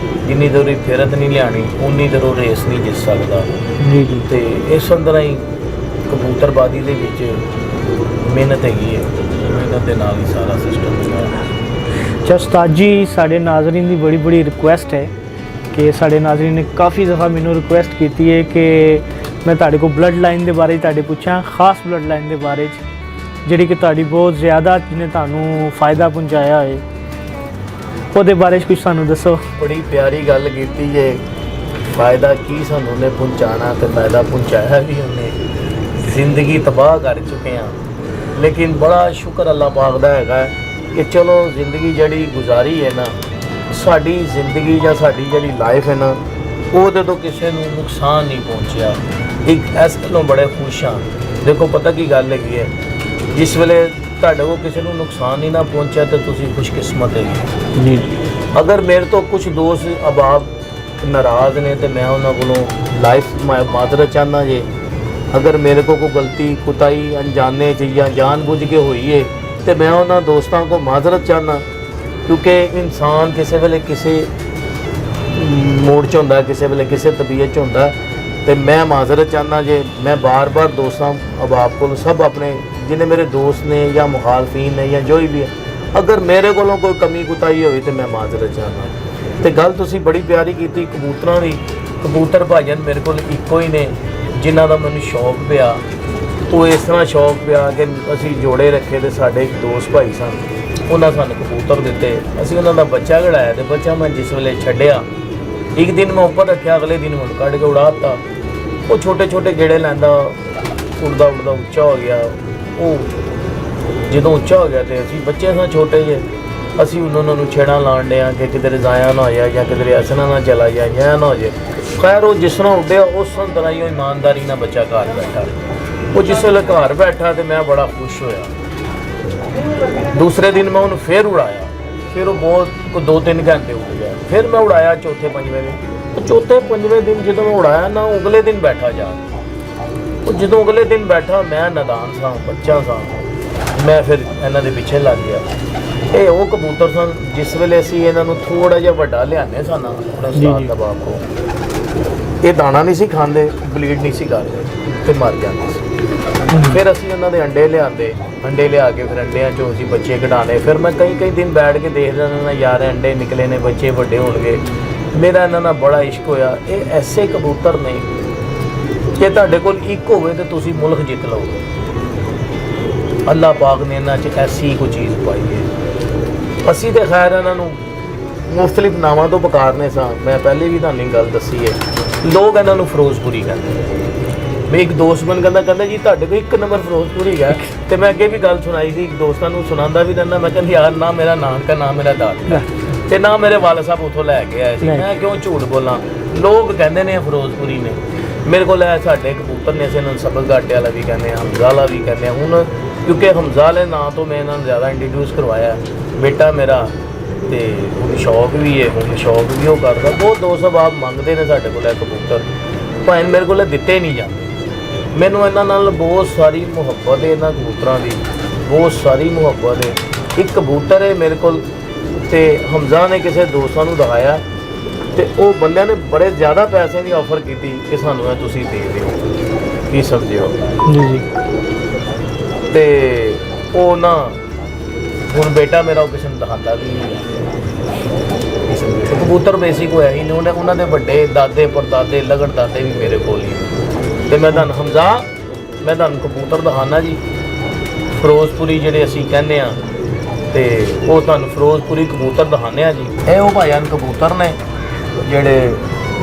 ਜਿੰਨੀ ਦੇਰ ਉਹਦੀ ਫਿਰਤ ਨਹੀਂ ਲਿਆਉਣੀ, ਉਨੀ ਦੇਰ ਉਹ ਰੇਸ ਨਹੀਂ ਜਿੱਤ ਸਕਦਾ। ਤੇ ਇਸ ਤਰ੍ਹਾਂ ਹੀ ਕਬੂਤਰਬਾਜ਼ੀ ਦੇ ਵਿੱਚ ਮਿਹਨਤ ਹੈਗੀ ਹੈ, ਮਿਹਨਤ ਦੇ ਨਾਲ ਹੀ ਸਾਰਾ ਸਿਸਟਮ ਹੈਗਾ। अच्छा उस्ताद जी, साढ़े नाजरीन की बड़ी रिक्वेस्ट है कि साढ़े नाजरीन ने काफ़ी दफ़ा मैनू रिक्वेस्ट की है कि मैं तुहाडे को ब्लड लाइन के बारे तुहाडे पूछा, खास ब्लड लाइन के बारे जिहड़ी कि तुहाडी बहुत ज़्यादा जिन्हें तुहानू फ़ायदा पहुँचाया है, ਉਹਦੇ ਬਾਰੇ ਕੁਝ ਸਾਨੂੰ ਦੱਸੋ। ਬੜੀ ਪਿਆਰੀ ਗੱਲ ਕੀਤੀ ਜੇ, ਫਾਇਦਾ ਕੀ ਸਾਨੂੰ ਨੇ ਪਹੁੰਚਾਣਾ ਤੇ ਫਾਇਦਾ ਪਹੁੰਚਾਇਆ ਵੀ ਉਹਨੇ। ਜ਼ਿੰਦਗੀ ਤਬਾਹ ਕਰ ਚੁੱਕੇ ਹਾਂ, ਲੇਕਿਨ ਬੜਾ ਸ਼ੁਕਰ ਅੱਲਾਹ ਪਾਕ ਦਾ ਹੈਗਾ ਕਿ ਚਲੋ ਜ਼ਿੰਦਗੀ ਜਿਹੜੀ ਗੁਜ਼ਾਰੀ ਹੈ ਨਾ, ਸਾਡੀ ਜ਼ਿੰਦਗੀ ਜਾਂ ਸਾਡੀ ਜਿਹੜੀ ਲਾਈਫ ਹੈ ਨਾ, ਉਹਦੇ ਤੋਂ ਕਿਸੇ ਨੂੰ ਨੁਕਸਾਨ ਨਹੀਂ ਪਹੁੰਚਿਆ। ਇੱਕ ਇਸ ਗੱਲੋਂ ਬੜੇ ਖੁਸ਼ ਹਾਂ। ਦੇਖੋ ਪਤਾ ਕੀ ਗੱਲ ਹੈਗੀ ਹੈ, ਜਿਸ ਵੇਲੇ ਤੁਹਾਡੇ ਕੋਲ ਕਿਸੇ ਨੂੰ ਨੁਕਸਾਨ ਨਹੀਂ ਨਾ ਪਹੁੰਚਿਆ ਤਾਂ ਤੁਸੀਂ ਖੁਸ਼ਕਿਸਮਤ ਹੈਗੇ ਜੀ। ਅਗਰ ਮੇਰੇ ਤੋਂ ਕੁਝ ਦੋਸਤ ਅਹਿਬਾਬ ਨਾਰਾਜ਼ ਨੇ ਤੇ ਮੈਂ ਉਹਨਾਂ ਕੋਲੋਂ ਲਾਈਫ ਮਾਜ਼ਰਤ ਚਾਹੁੰਦਾ ਜੇ। ਅਗਰ ਮੇਰੇ ਕੋਲ ਕੋਈ ਗਲਤੀ ਕੁਤਾਈ ਅਣਜਾਣੇ 'ਚ ਜਾਂ ਜਾਣ-ਬੁੱਝ ਕੇ ਹੋਈ ਹੈ ਤੇ ਮੈਂ ਉਹਨਾਂ ਦੋਸਤਾਂ ਕੋਲ ਮਾਜ਼ਰਤ ਚਾਹੁੰਦਾ, ਕਿਉਂਕਿ ਇਨਸਾਨ ਕਿਸੇ ਵੇਲੇ ਕਿਸੇ ਮੋੜ 'ਚ ਹੁੰਦਾ, ਕਿਸੇ ਵੇਲੇ ਕਿਸੇ ਤਬੀਅਤ 'ਚ ਹੁੰਦਾ। ਤੇ ਮੈਂ ਮਾਜ਼ਰਤ ਚਾਹੁੰਦਾ ਜੇ। ਮੈਂ ਬਾਰ-ਬਾਰ ਦੋਸਤਾਂ ਅਹਿਬਾਬ ਕੋਲ ਸਭ ਆਪਣੇ जिन्हें मेरे दोस्त ने या मुखालफीन ने या जो भी है, अगर मेरे कोलों कोई कमी कुताई हुई तो मैं माजरत चाहना। तो गल तुसी बड़ी प्यारी की कबूतरों की। कबूतर भाजन मेरे को इक्को ही ने जिन्हों का मैनू शौक पिया। वो इस तरह शौक पिया कि असी जोड़े रखे तो साढ़े एक दोस्त भाई सन, उन्होंने सानू कबूतर दिते, असी उन्होंने बच्चा कढ़ाया। तो बच्चा मैं जिस वेले छड्डिया, एक दिन मैं उपर रखा, अगले दिन मैं कढ़ के उड़ा दिता। वो छोटे छोटे गेड़े लैंदा, उड़दा उड़दा उच्चा हो गया। ਉਹ ਜਦੋਂ ਉੱਚਾ ਹੋ ਗਿਆ ਤੇ ਅਸੀਂ ਬੱਚੇ ਸਾਂ ਛੋਟੇ ਜਿਹੇ, ਅਸੀਂ ਉਹਨਾਂ ਨੂੰ ਛੇੜਾਂ ਲਾਣ ਡਿਆ ਕਿ ਕਿਧਰੇ ਜ਼ਾਇਆ ਨਾ ਹੋ ਜਾਏ ਜਾਂ ਕਿਧਰੇ ਅਸਨਾ ਨਾ ਚਲਾ ਜਾਏ ਜਾਂ ਨਾ ਹੋ ਜਾਏ। ਖੈਰ ਉਹ ਜਿਸ ਤਰ੍ਹਾਂ ਉੱਡਿਆ ਉਸ ਤਰ੍ਹਾਂ ਹੀ ਉਹ ਇਮਾਨਦਾਰੀ ਨਾਲ ਬੱਚਾ ਘਰ ਬੈਠਾ। ਉਹ ਜਿਸ ਵੇਲੇ ਘਰ ਬੈਠਾ ਤੇ ਮੈਂ ਬੜਾ ਖੁਸ਼ ਹੋਇਆ। ਦੂਸਰੇ ਦਿਨ ਮੈਂ ਉਹਨੂੰ ਫਿਰ ਉਡਾਇਆ, ਫਿਰ ਉਹ ਬਹੁਤ 2-3 ਘੰਟੇ ਉੱਡ ਗਿਆ। ਫਿਰ ਮੈਂ ਉਡਾਇਆ ਚੌਥੇ-ਪੰਜਵੇਂ ਦਿਨ। ਚੌਥੇ-ਪੰਜਵੇਂ ਦਿਨ ਜਦੋਂ ਮੈਂ ਉਡਾਇਆ ਨਾ, ਅਗਲੇ ਦਿਨ ਬੈਠਾ ਜਾ। ਉਹ ਜਦੋਂ ਅਗਲੇ ਦਿਨ ਬੈਠਾ, ਮੈਂ ਨਾਦਾਨ ਸਾਂ, ਬੱਚਾ ਸਾਂ, ਮੈਂ ਫਿਰ ਇਹਨਾਂ ਦੇ ਪਿੱਛੇ ਲੱਗ ਗਿਆ। ਇਹ ਉਹ ਕਬੂਤਰ ਸਨ ਜਿਸ ਵੇਲੇ ਅਸੀਂ ਇਹਨਾਂ ਨੂੰ ਥੋੜ੍ਹਾ ਜਿਹਾ ਵੱਡਾ ਲਿਆਉਂਦੇ ਸਨ ਆਪਣੇ ਉਸਤਾਦ ਦਾ ਬਾਪ ਕੋਲ। ਇਹ ਦਾਣਾ ਨਹੀਂ ਸੀ ਖਾਂਦੇ, ਬਲੀਡ ਨਹੀਂ ਸੀ ਕਰਦੇ ਤੇ ਮਰ ਜਾਂਦੇ ਸੀ। ਫਿਰ ਅਸੀਂ ਉਹਨਾਂ ਦੇ ਅੰਡੇ ਲਿਆਂਦੇ, ਅੰਡੇ ਲਿਆ ਕੇ ਫਿਰ ਅੰਡਿਆਂ 'ਚੋਂ ਅਸੀਂ ਬੱਚੇ ਕਢਾਉਣੇ। ਫਿਰ ਮੈਂ ਕਈ ਦਿਨ ਬੈਠ ਕੇ ਦੇਖਦਾ ਰਹਿੰਦਾ, ਯਾਰ ਅੰਡੇ ਨਿਕਲੇ ਨੇ, ਬੱਚੇ ਵੱਡੇ ਹੋਣਗੇ। ਮੇਰਾ ਇਹਨਾਂ ਨਾਲ ਬੜਾ ਇਸ਼ਕ ਹੋਇਆ। ਇਹ ਐਸੇ ਕਬੂਤਰ ਨੇ ਜੇ ਤੁਹਾਡੇ ਕੋਲ ਇੱਕ ਹੋਵੇ ਤਾਂ ਤੁਸੀਂ ਮੁਲਕ ਜਿੱਤ ਲਓਗੇ। ਅੱਲਾਹ ਪਾਕ ਨੇ ਇਹਨਾਂ 'ਚ ਐਸੀ ਕੋਈ ਚੀਜ਼ ਪਾਈ ਹੈ। ਅਸੀਂ ਤਾਂ ਖੈਰ ਇਹਨਾਂ ਨੂੰ ਮੁਖਤਲਿਫ ਨਾਵਾਂ ਤੋਂ ਪੁਕਾਰਨੇ ਸਾਂ। ਮੈਂ ਪਹਿਲੇ ਵੀ ਤੁਹਾਨੂੰ ਗੱਲ ਦੱਸੀ ਹੈ। ਲੋਕ ਇਹਨਾਂ ਨੂੰ ਫਿਰੋਜ਼ਪੁਰੀ ਕਹਿੰਦੇ। ਮੈਂ ਇੱਕ ਦੋਸਤ ਮੈਨੂੰ ਕਹਿੰਦਾ ਜੀ ਤੁਹਾਡੇ ਕੋਲ 1 ਨੰਬਰ ਫਿਰੋਜ਼ਪੁਰੀ ਹੈ। ਤੇ ਮੈਂ ਅੱਗੇ ਵੀ ਗੱਲ ਸੁਣਾਈ ਸੀ, ਇੱਕ ਦੋਸਤਾਂ ਨੂੰ ਸੁਣਾਉਂਦਾ ਵੀ ਰਹਿੰਦਾ। ਮੈਂ ਕਹਿੰਦਾ ਯਾਰ ਨਾ ਮੇਰਾ ਨਾਨਕਾ, ਨਾ ਮੇਰਾ ਦਾਦਾ ਤੇ ਨਾ ਮੇਰੇ ਵਾਲਦ ਸਾਹਿਬ ਉੱਥੋਂ ਲੈ ਕੇ ਆਏ ਸੀ। ਮੈਂ ਕਿਉਂ ਝੂਠ ਬੋਲਾਂ? ਲੋਕ ਕਹਿੰਦੇ ਨੇ ਫਿਰੋਜ਼ਪੁਰੀ ਨੇ। ਮੇਰੇ ਕੋਲ ਹੈ ਸਾਡੇ ਕਬੂਤਰ ਨੇ, ਅਸੀਂ ਇਹਨਾਂ ਨੂੰ ਸਬਜ਼ ਗਾਟੇ ਵਾਲਾ ਵੀ ਕਹਿੰਦੇ ਹਾਂ, ਹਮਜ਼ਾ ਵਾਲਾ ਵੀ ਕਹਿੰਦੇ ਹਾਂ। ਹੁਣ ਕਿਉਂਕਿ ਹਮਜ਼ਾ ਵਾਲੇ ਨਾਂ ਤੋਂ ਮੈਂ ਇਹਨਾਂ ਨੂੰ ਜ਼ਿਆਦਾ ਇੰਟਰੋਡਿਊਸ ਕਰਵਾਇਆ। ਬੇਟਾ ਮੇਰਾ ਤੇ ਉਹਨੂੰ ਸ਼ੌਕ ਵੀ ਹੈ, ਹੁਣ ਸ਼ੌਕ ਵੀ ਉਹ ਕਰਦਾ। ਬਹੁਤ ਦੋਸਤ ਅਹਿਬਾਬ ਮੰਗਦੇ ਨੇ ਸਾਡੇ ਕੋਲ ਇਹ ਕਬੂਤਰ, ਭਾਵੇਂ ਮੇਰੇ ਕੋਲ ਦਿੱਤੇ ਨਹੀਂ ਜਾਂਦੇ। ਮੈਨੂੰ ਇਹਨਾਂ ਨਾਲ ਬਹੁਤ ਸਾਰੀ ਮੁਹੱਬਤ ਹੈ, ਇਹਨਾਂ ਕਬੂਤਰਾਂ ਦੀ ਬਹੁਤ ਸਾਰੀ ਮੁਹੱਬਤ ਹੈ। ਇੱਕ ਕਬੂਤਰ ਹੈ ਮੇਰੇ ਕੋਲ ਤੇ ਹਮਜ਼ਾ ਨੇ ਕਿਸੇ ਦੋਸਤਾਂ ਨੂੰ ਦਿਖਾਇਆ ਤੇ ਉਹ ਬੰਦਿਆਂ ਨੇ ਬੜੇ ਜ਼ਿਆਦਾ ਪੈਸੇ ਦੀ ਆਫਰ ਕੀਤੀ ਕਿ ਸਾਨੂੰ ਇਹ ਤੁਸੀਂ ਦੇ ਦਿਓ, ਕੀ ਸਮਝੇ ਹੋ ਜੀ। ਤੇ ਉਹ ਨਾ ਹੁਣ ਬੇਟਾ ਮੇਰਾ ਉਹ ਕਿਸੇ ਨੂੰ ਦਿਖਾਉਂਦਾ ਵੀ ਨਹੀਂ, ਇਸ ਤੇ ਕਬੂਤਰ ਬੇਸਿਕ ਹੋਇਆ ਹੀ ਨੇ ਉਹਨਾਂ ਦੇ ਵੱਡੇ ਦਾਦੇ ਪੜਦਾਦੇ ਲਗੜ ਦਾਦੇ ਵੀ ਮੇਰੇ ਕੋਲ ਹੀ ਨੇ। ਤੇ ਮੈਂ ਤੁਹਾਨੂੰ ਹਮਜ਼ਾ ਮੈਂ ਤੁਹਾਨੂੰ ਕਬੂਤਰ ਦਿਖਾਣਾ ਜੀ, ਫਿਰੋਜ਼ਪੁਰੀ ਜਿਹੜੇ ਅਸੀਂ ਕਹਿੰਦੇ ਆ, ਤੇ ਉਹ ਤੁਹਾਨੂੰ ਫਿਰੋਜ਼ਪੁਰੀ ਕਬੂਤਰ ਦਿਖਾਉਂਦੇ ਆ ਜੀ। ਇਹ ਉਹ ਭਾਈਆਨ ਕਬੂਤਰ ਨੇ ਜਿਹੜੇ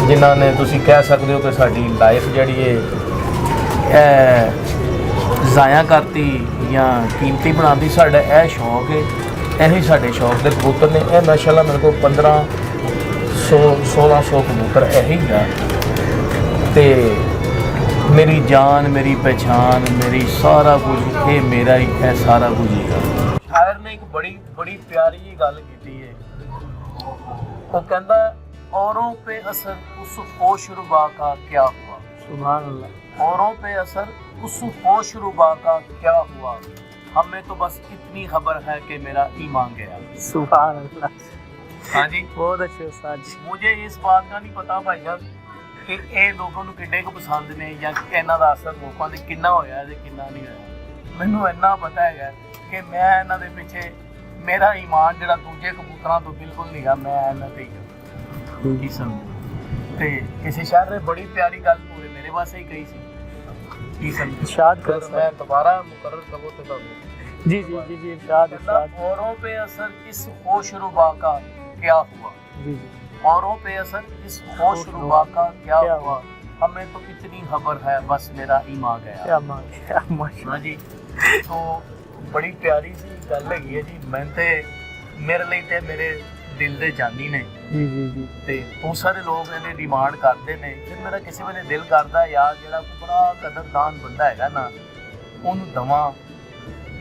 ਜਿਨ੍ਹਾਂ ਨੇ ਤੁਸੀਂ ਕਹਿ ਸਕਦੇ ਹੋ ਕਿ ਸਾਡੀ ਲਾਈਫ ਜਿਹੜੀ ਹੈ ਜ਼ਾਇਆ ਕਰਤੀ ਜਾਂ ਕੀਮਤੀ ਬਣਾਉਂਦੀ। ਸਾਡਾ ਇਹ ਸ਼ੌਕ ਹੈ, ਇਹੀ ਸਾਡੇ ਸ਼ੌਕ ਦੇ ਕਬੂਤਰ ਨੇ। ਇਹ ਮਾਸ਼ਾਅੱਲਾ ਮੇਰੇ ਕੋਲ 1500-1600 ਕਬੂਤਰ ਇਹੀ ਆ, ਤੇ ਮੇਰੀ ਜਾਨ ਮੇਰੀ ਪਹਿਚਾਨ ਮੇਰੀ ਸਾਰਾ ਕੁਝ ਇਹ ਮੇਰਾ ਹੀ ਹੈ, ਸਾਰਾ ਕੁਝ ਹੀ ਹੈ। ਸ਼ਾਇਰ ਨੇ ਇੱਕ ਬੜੀ ਪਿਆਰੀ ਜਿਹੀ ਗੱਲ ਕੀਤੀ ਹੈ। ਉਹ ਕਹਿੰਦਾ औरों पे असर उस होशरुबा का क्या हुआ, सुभान अल्लाह। औरों पे असर उस होशरुबा का क्या हुआ, हमें तो बस इतनी खबर है कि मेरा ईमान गया। सुभान अल्लाह। हाँ जी, बहुत अच्छे उस्ताद जी। मुझे इस बात का नहीं पता भाई जान कि ये लोगों ਨੂੰ ਕਿੰਨੇ ਕੁ ਪਸੰਦ ਨੇ ਜਾਂ ਇਹਨਾਂ ਦਾ ਅਸਰ ਲੋਕਾਂ ਦੇ ਕਿੰਨਾ ਹੋਇਆ ਤੇ ਕਿੰਨਾ ਨਹੀਂ ਹੋਇਆ। ਮੈਨੂੰ ਇੰਨਾ ਪਤਾ ਹੈਗਾ ਕਿ ਮੈਂ ਇਹਨਾਂ ਦੇ ਪਿੱਛੇ ਮੇਰਾ ਈਮਾਨ ਜਿਹੜਾ ਦੂਜੇ ਕਬੂਤਰਾਂ ਤੋਂ ਬਿਲਕੁਲ ਨਹੀਂ ਗਾ, ਮੈਂ ਇਹਨਾਂ ਤੇ ਹੀ ਸਮਝ। ਤੇ ਕਿਸੇ ਸ਼ਾਇਰ ਨੇ ਬੜੀ ਪਿਆਰੀ ਗੱਲ ਪੂਰੇ ਮੇਰੇ ਵਾਸਤੇ ਹੀ ਕਹੀ ਸੀ। ਕੀ ਸਮਝ इरशाद कर ਮੈਂ ਦੁਬਾਰਾ ਮੁਕਰਰ ਕਹੋ ਤੇ ਤੁਹਾਨੂੰ जी जी जी जी इरशाद इरशाद। औरों पे असर इस होशरुबा का क्या हुआ, जी जी औरों पे असर इस होशरुबा का क्या हुआ, हमें तो इतनी खबर है बस मेरा ईमान गया। क्या माशाल्लाह। हाँ जी, तो बड़ी प्यारी सी गल हैगी है जी। मैं ते मेरे लिए ते मेरे दिल दे जानी ने जी जी जी। ਤੇ ਬਹੁਤ ਸਾਰੇ ਲੋਕ ਇਹਦੇ ਡਿਮਾਂਡ ਕਰਦੇ ਨੇ। ਫਿਰ ਮੇਰਾ ਕਿਸੇ ਵੇਲੇ ਦਿਲ ਕਰਦਾ ਯਾਰ ਜਿਹੜਾ ਕੋਈ ਬੜਾ ਕਦਰਦਾਨ ਬੰਦਾ ਹੈਗਾ ਨਾ ਉਹਨੂੰ ਦਵਾਂ,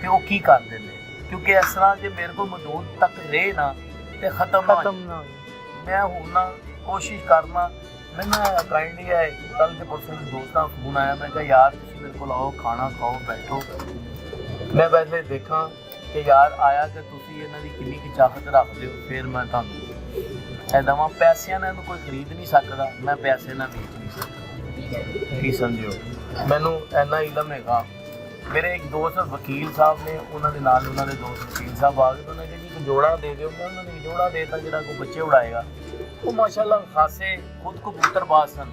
ਤੇ ਉਹ ਕੀ ਕਰਦੇ ਨੇ, ਕਿਉਂਕਿ ਇਸ ਤਰ੍ਹਾਂ ਜੇ ਮੇਰੇ ਕੋਲ ਮੌਜੂਦ ਤੱਕ ਰਹੇ ਨਾ ਤੇ ਖਤਮ ਨਾ ਹੋਏ। ਮੈਂ ਹੁਣ ਨਾ ਕੋਸ਼ਿਸ਼ ਕਰਨਾ। ਮੈਨੂੰ ਕਾਈਂਡਲੀ ਹੈ ਕੱਲ੍ਹ ਦੇ ਪਰਸੋਂ ਦੋਸਤਾਂ ਫੋਨ ਆਇਆ, ਮੈਂ ਕਿਹਾ ਯਾਰ ਤੁਸੀਂ ਮੇਰੇ ਕੋਲ ਆਓ, ਖਾਣਾ ਖਾਓ, ਬੈਠੋ, ਮੈਂ ਵੈਸੇ ਦੇਖਾਂ ਕਿ ਯਾਰ ਆਇਆ ਕਿ ਤੁਸੀਂ ਇਹਨਾਂ ਦੀ ਕਿੰਨੀ ਕੁ ਚਾਹਤ ਰੱਖਦੇ ਹੋ, ਫਿਰ ਮੈਂ ਤੁਹਾਨੂੰ ਇਹ ਦਵਾਂ। ਪੈਸਿਆਂ ਨਾਲ ਇਹਨੂੰ ਕੋਈ ਖਰੀਦ ਨਹੀਂ ਸਕਦਾ, ਮੈਂ ਪੈਸੇ ਨਾਲ ਵੇਚ ਨਹੀਂ ਸਕਦਾ। ਕੀ ਸਮਝਿਓ, ਮੈਨੂੰ ਇੰਨਾ ਇਲਮ ਹੈਗਾ। ਮੇਰੇ ਇੱਕ ਦੋਸਤ ਵਕੀਲ ਸਾਹਿਬ ਨੇ, ਉਹਨਾਂ ਦੇ ਨਾਲ ਉਹਨਾਂ ਦੇ ਦੋਸਤ ਵਕੀਲ ਸਾਹਿਬ ਆ ਗਏ, ਉਹਨਾਂ ਨੇ ਕਿਹਾ ਜੀ ਇੱਕ ਜੋੜਾ ਦੇ ਦਿਓ। ਮੈਂ ਉਹਨਾਂ ਨੇ ਇੱਕ ਜੋੜਾ ਦੇ ਦਿੱਤਾ ਜਿਹੜਾ ਕੋਈ ਬੱਚੇ ਉਡਾਏਗਾ। ਉਹ ਮਾਸ਼ਾਅੱਲਾ ਖਾਸੇ ਖੁਦ ਕਬੂਤਰਬਾਜ਼ ਸਨ।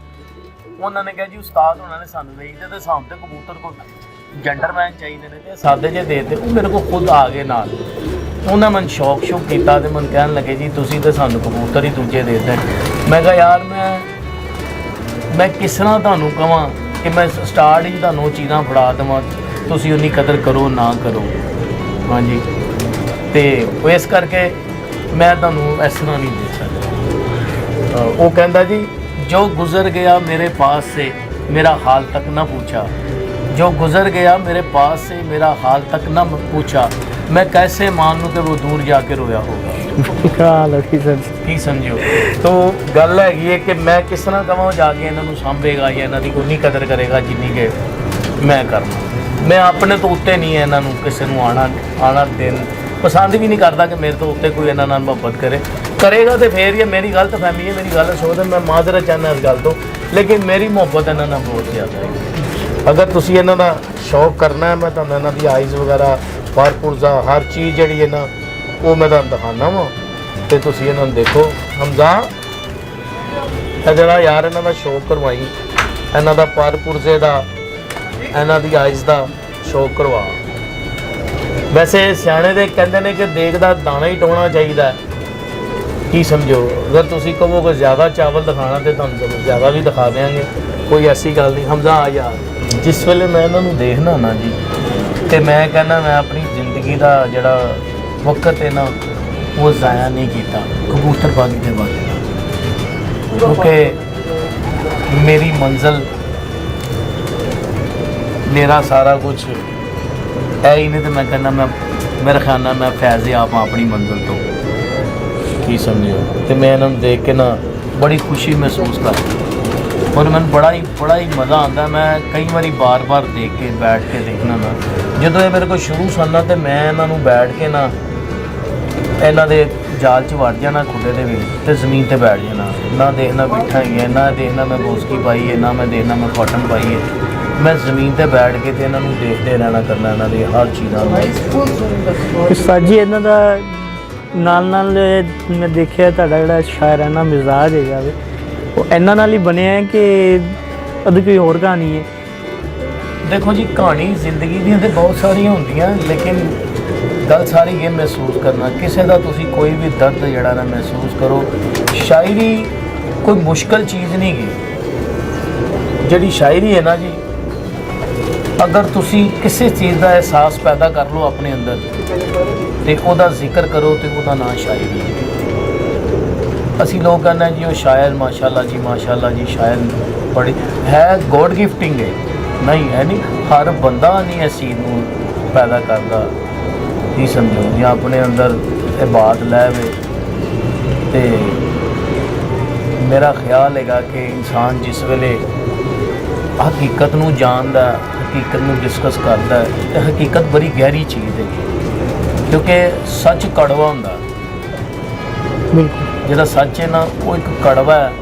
ਉਹਨਾਂ ਨੇ ਕਿਹਾ ਜੀ ਉਸਤਾਦ ਉਹਨਾਂ ਨੇ ਸਾਨੂੰ ਵੇਚਦੇ ਤੇ ਸਾਨੂੰ ਤੇ ਕਬੂਤਰ ਕੋ ਜੈਂਟਲਮੈਨ ਚਾਹੀਦੇ ਨੇ ਤੇ ਸਾਦੇ ਜੇ ਦੇ ਦਿੱਤੇ। ਉਹ ਮੇਰੇ ਕੋਲ ਖੁਦ ਆ ਗਏ ਨਾਲ, ਉਹਨਾਂ ਮੈਨੂੰ ਸ਼ੌਕ ਕੀਤਾ ਤੇ ਮੈਨੂੰ ਕਹਿਣ ਲੱਗੇ ਜੀ ਤੁਸੀਂ ਤੇ ਸਾਨੂੰ ਕਬੂਤਰ ਹੀ ਦੂਜੇ ਦੇ ਦਿੱਤੇ। ਮੈਂ ਕਿਹਾ ਯਾਰ ਮੈਂ ਕਿਸ ਤਰ੍ਹਾਂ ਤੁਹਾਨੂੰ ਕਹਾਂ ਕਿ ਮੈਂ ਸਟਾਰਟ ਹੀ ਤੁਹਾਨੂੰ ਚੀਜ਼ਾਂ ਫੜਾ ਦੇਵਾਂ, ਤੁਸੀਂ ਉਨੀ ਕਦਰ ਕਰੋ ਨਾ ਕਰੋ। ਹਾਂਜੀ, ਤੇ ਇਸ ਕਰਕੇ ਮੈਂ ਤੁਹਾਨੂੰ ਇਸ ਤਰ੍ਹਾਂ ਨਹੀਂ ਦੇ ਸਕਦਾ। ਉਹ ਕਹਿੰਦਾ ਜੀ ਜੋ ਗੁਜ਼ਰ ਗਿਆ ਮੇਰੇ ਪਾਸ ਸੇ ਮੇਰਾ ਹਾਲ ਤੱਕ ਨਾ ਪੁੱਛਾ, जो गुजर गया मेरे पास से मेरा हाल तक न पूछा, मैं कैसे मानूं कि वो दूर जाके रोया होगा। की समझो, तो गल है कि मैं किस तरह कहां जाके इन्हों सांभेगा या इन्हों की उन्नी कदर करेगा जिन्नी कि मैं करना। मैं अपने तो उत्ते नहीं है इन्हों किसी को आना दिन पसंद भी नहीं करता कि मेरे तो उत्ते कोई इन्हों नाल मुहब्बत करेगा तो फिर ये मेरी गलत फहमी है, मेरी गल सोच मैं माजरत चाहना इस गल तो, लेकिन मेरी मुहब्बत इन्हों नाल बहुत ज़्यादा है। अगर तुसी इन्हों का शौक करना है, मैं तुहानू इन्हों की आइज़ वगैरह फारपुरजा हर चीज़ जिहड़ी है ना वो मैं तुहानू दिखाना वा, तो तुसी इन्हों देखो। हमजा जरा यार इन्हों का शौक करवाई, इन्हों का फारपुरजे का इन्हों की आइज़ का शौक करवा। वैसे सियाणे दे कहंदे ने कि देखदा दाना ही टोना चाहिए। की समझो, अगर तुसी कहो कि ज़्यादा चावल दिखाना तो तुहानू ज़्यादा भी दिखा देंगे, कोई ऐसी गल नहीं। हमजा आ यार जिस वेले मैं इन्हों देखना ना जी, तो मैं कहना मैं अपनी जिंदगी का जोड़ा वक्त है ना वो ज़ाया नहीं किया कबूतरबाजी के बारे में, क्योंकि मेरी मंजिल मेरा सारा कुछ है ही नहीं। तो मैं कहना मैं मेरे ख्याल ना मैं फैज़ आप अपनी मंजिल तो की समझो। तो मैं इन्हों देख के ना बड़ी खुशी महसूस करता और मैं बड़ा ही मज़ा आता। मैं कई बार बार देख के बैठ के देखना ना, जो ये मेरे को शुरू सुनना तो मैं इन्हों बैठ के ना इन्हों के जाल च वड़ जाना खुडे के तो ज़मीन पर बैठ जाना, ना देखना बिठा है, ना देखना मैं बोसकी पाई है, ना मैं देखना मैं कॉटन पाई है। मैं ज़मीन पर बैठ के तो इन्हों देखते रहना करना, इन्हों की हर चीज़ों उस्ताद जी इन्हों का ਨਾਲ ਮੈਂ ਦੇਖਿਆ ਤੁਹਾਡਾ ਜਿਹੜਾ ਸ਼ਾਇਰਾਨਾ ਮਿਜ਼ਾਜ ਹੈਗਾ ਵੇ ਉਹ ਇਹਨਾਂ ਨਾਲ ਹੀ ਬਣਿਆ ਹੈ ਕਿ ਉਹਦੀ ਕੋਈ ਹੋਰ ਕਹਾਣੀ ਹੈ? ਦੇਖੋ ਜੀ, ਕਹਾਣੀ ਜ਼ਿੰਦਗੀ ਦੀਆਂ ਤੇ ਬਹੁਤ ਸਾਰੀਆਂ ਹੁੰਦੀਆਂ, ਲੇਕਿਨ ਗੱਲ ਸਾਰੀ ਇਹ ਮਹਿਸੂਸ ਕਰਨਾ, ਕਿਸੇ ਦਾ ਤੁਸੀਂ ਕੋਈ ਵੀ ਦਰਦ ਜਿਹੜਾ ਨਾ ਮਹਿਸੂਸ ਕਰੋ। ਸ਼ਾਇਰੀ ਕੋਈ ਮੁਸ਼ਕਲ ਚੀਜ਼ ਨਹੀਂ ਗੀ। ਜਿਹੜੀ ਸ਼ਾਇਰੀ ਹੈ ਨਾ ਜੀ, ਅਗਰ ਤੁਸੀਂ ਕਿਸੇ ਚੀਜ਼ ਦਾ ਅਹਿਸਾਸ ਪੈਦਾ ਕਰ ਲਓ ਆਪਣੇ ਅੰਦਰ ਤੇ ਉਹਦਾ ਜ਼ਿਕਰ ਕਰੋ ਤੇ ਉਹਦਾ ਨਾਂ ਸ਼ਾਇਰੀ ਹੈ। ਅਸੀਂ ਲੋਕ ਕਹਿੰਦੇ ਜੀ ਉਹ ਸ਼ਾਇਰ ਮਾਸ਼ਾਅੱਲਾ ਜੀ ਸ਼ਾਇਰ ਬੜੀ ਹੈ, ਗੋਡ ਗਿਫਟਿੰਗ ਹੈ। ਨਹੀਂ ਹੈ, ਨਹੀਂ ਹਰ ਬੰਦਾ ਨਹੀਂ ਇਸ ਚੀਜ਼ ਨੂੰ ਪੈਦਾ ਕਰਦਾ, ਹੀ ਸਮਝੋ, ਜਾਂ ਆਪਣੇ ਅੰਦਰ ਇਬਾਦ ਲੈਵੇ। ਤੇ ਮੇਰਾ ਖਿਆਲ ਹੈਗਾ ਕਿ ਇਨਸਾਨ ਜਿਸ ਵੇਲੇ ਹਕੀਕਤ ਨੂੰ ਜਾਣਦਾ, ਹਕੀਕਤ ਨੂੰ ਡਿਸਕਸ ਕਰਦਾ ਤੇ ਹਕੀਕਤ ਬੜੀ ਗਹਿਰੀ ਚੀਜ਼ ਹੈ, ਕਿਉਂਕਿ ਸੱਚ ਕੜਵਾ ਹੁੰਦਾ। ਬਿਲਕੁਲ, ਜਿਹੜਾ ਸੱਚ ਹੈ ਨਾ ਉਹ ਇੱਕ ਕੜਵਾ ਹੈ,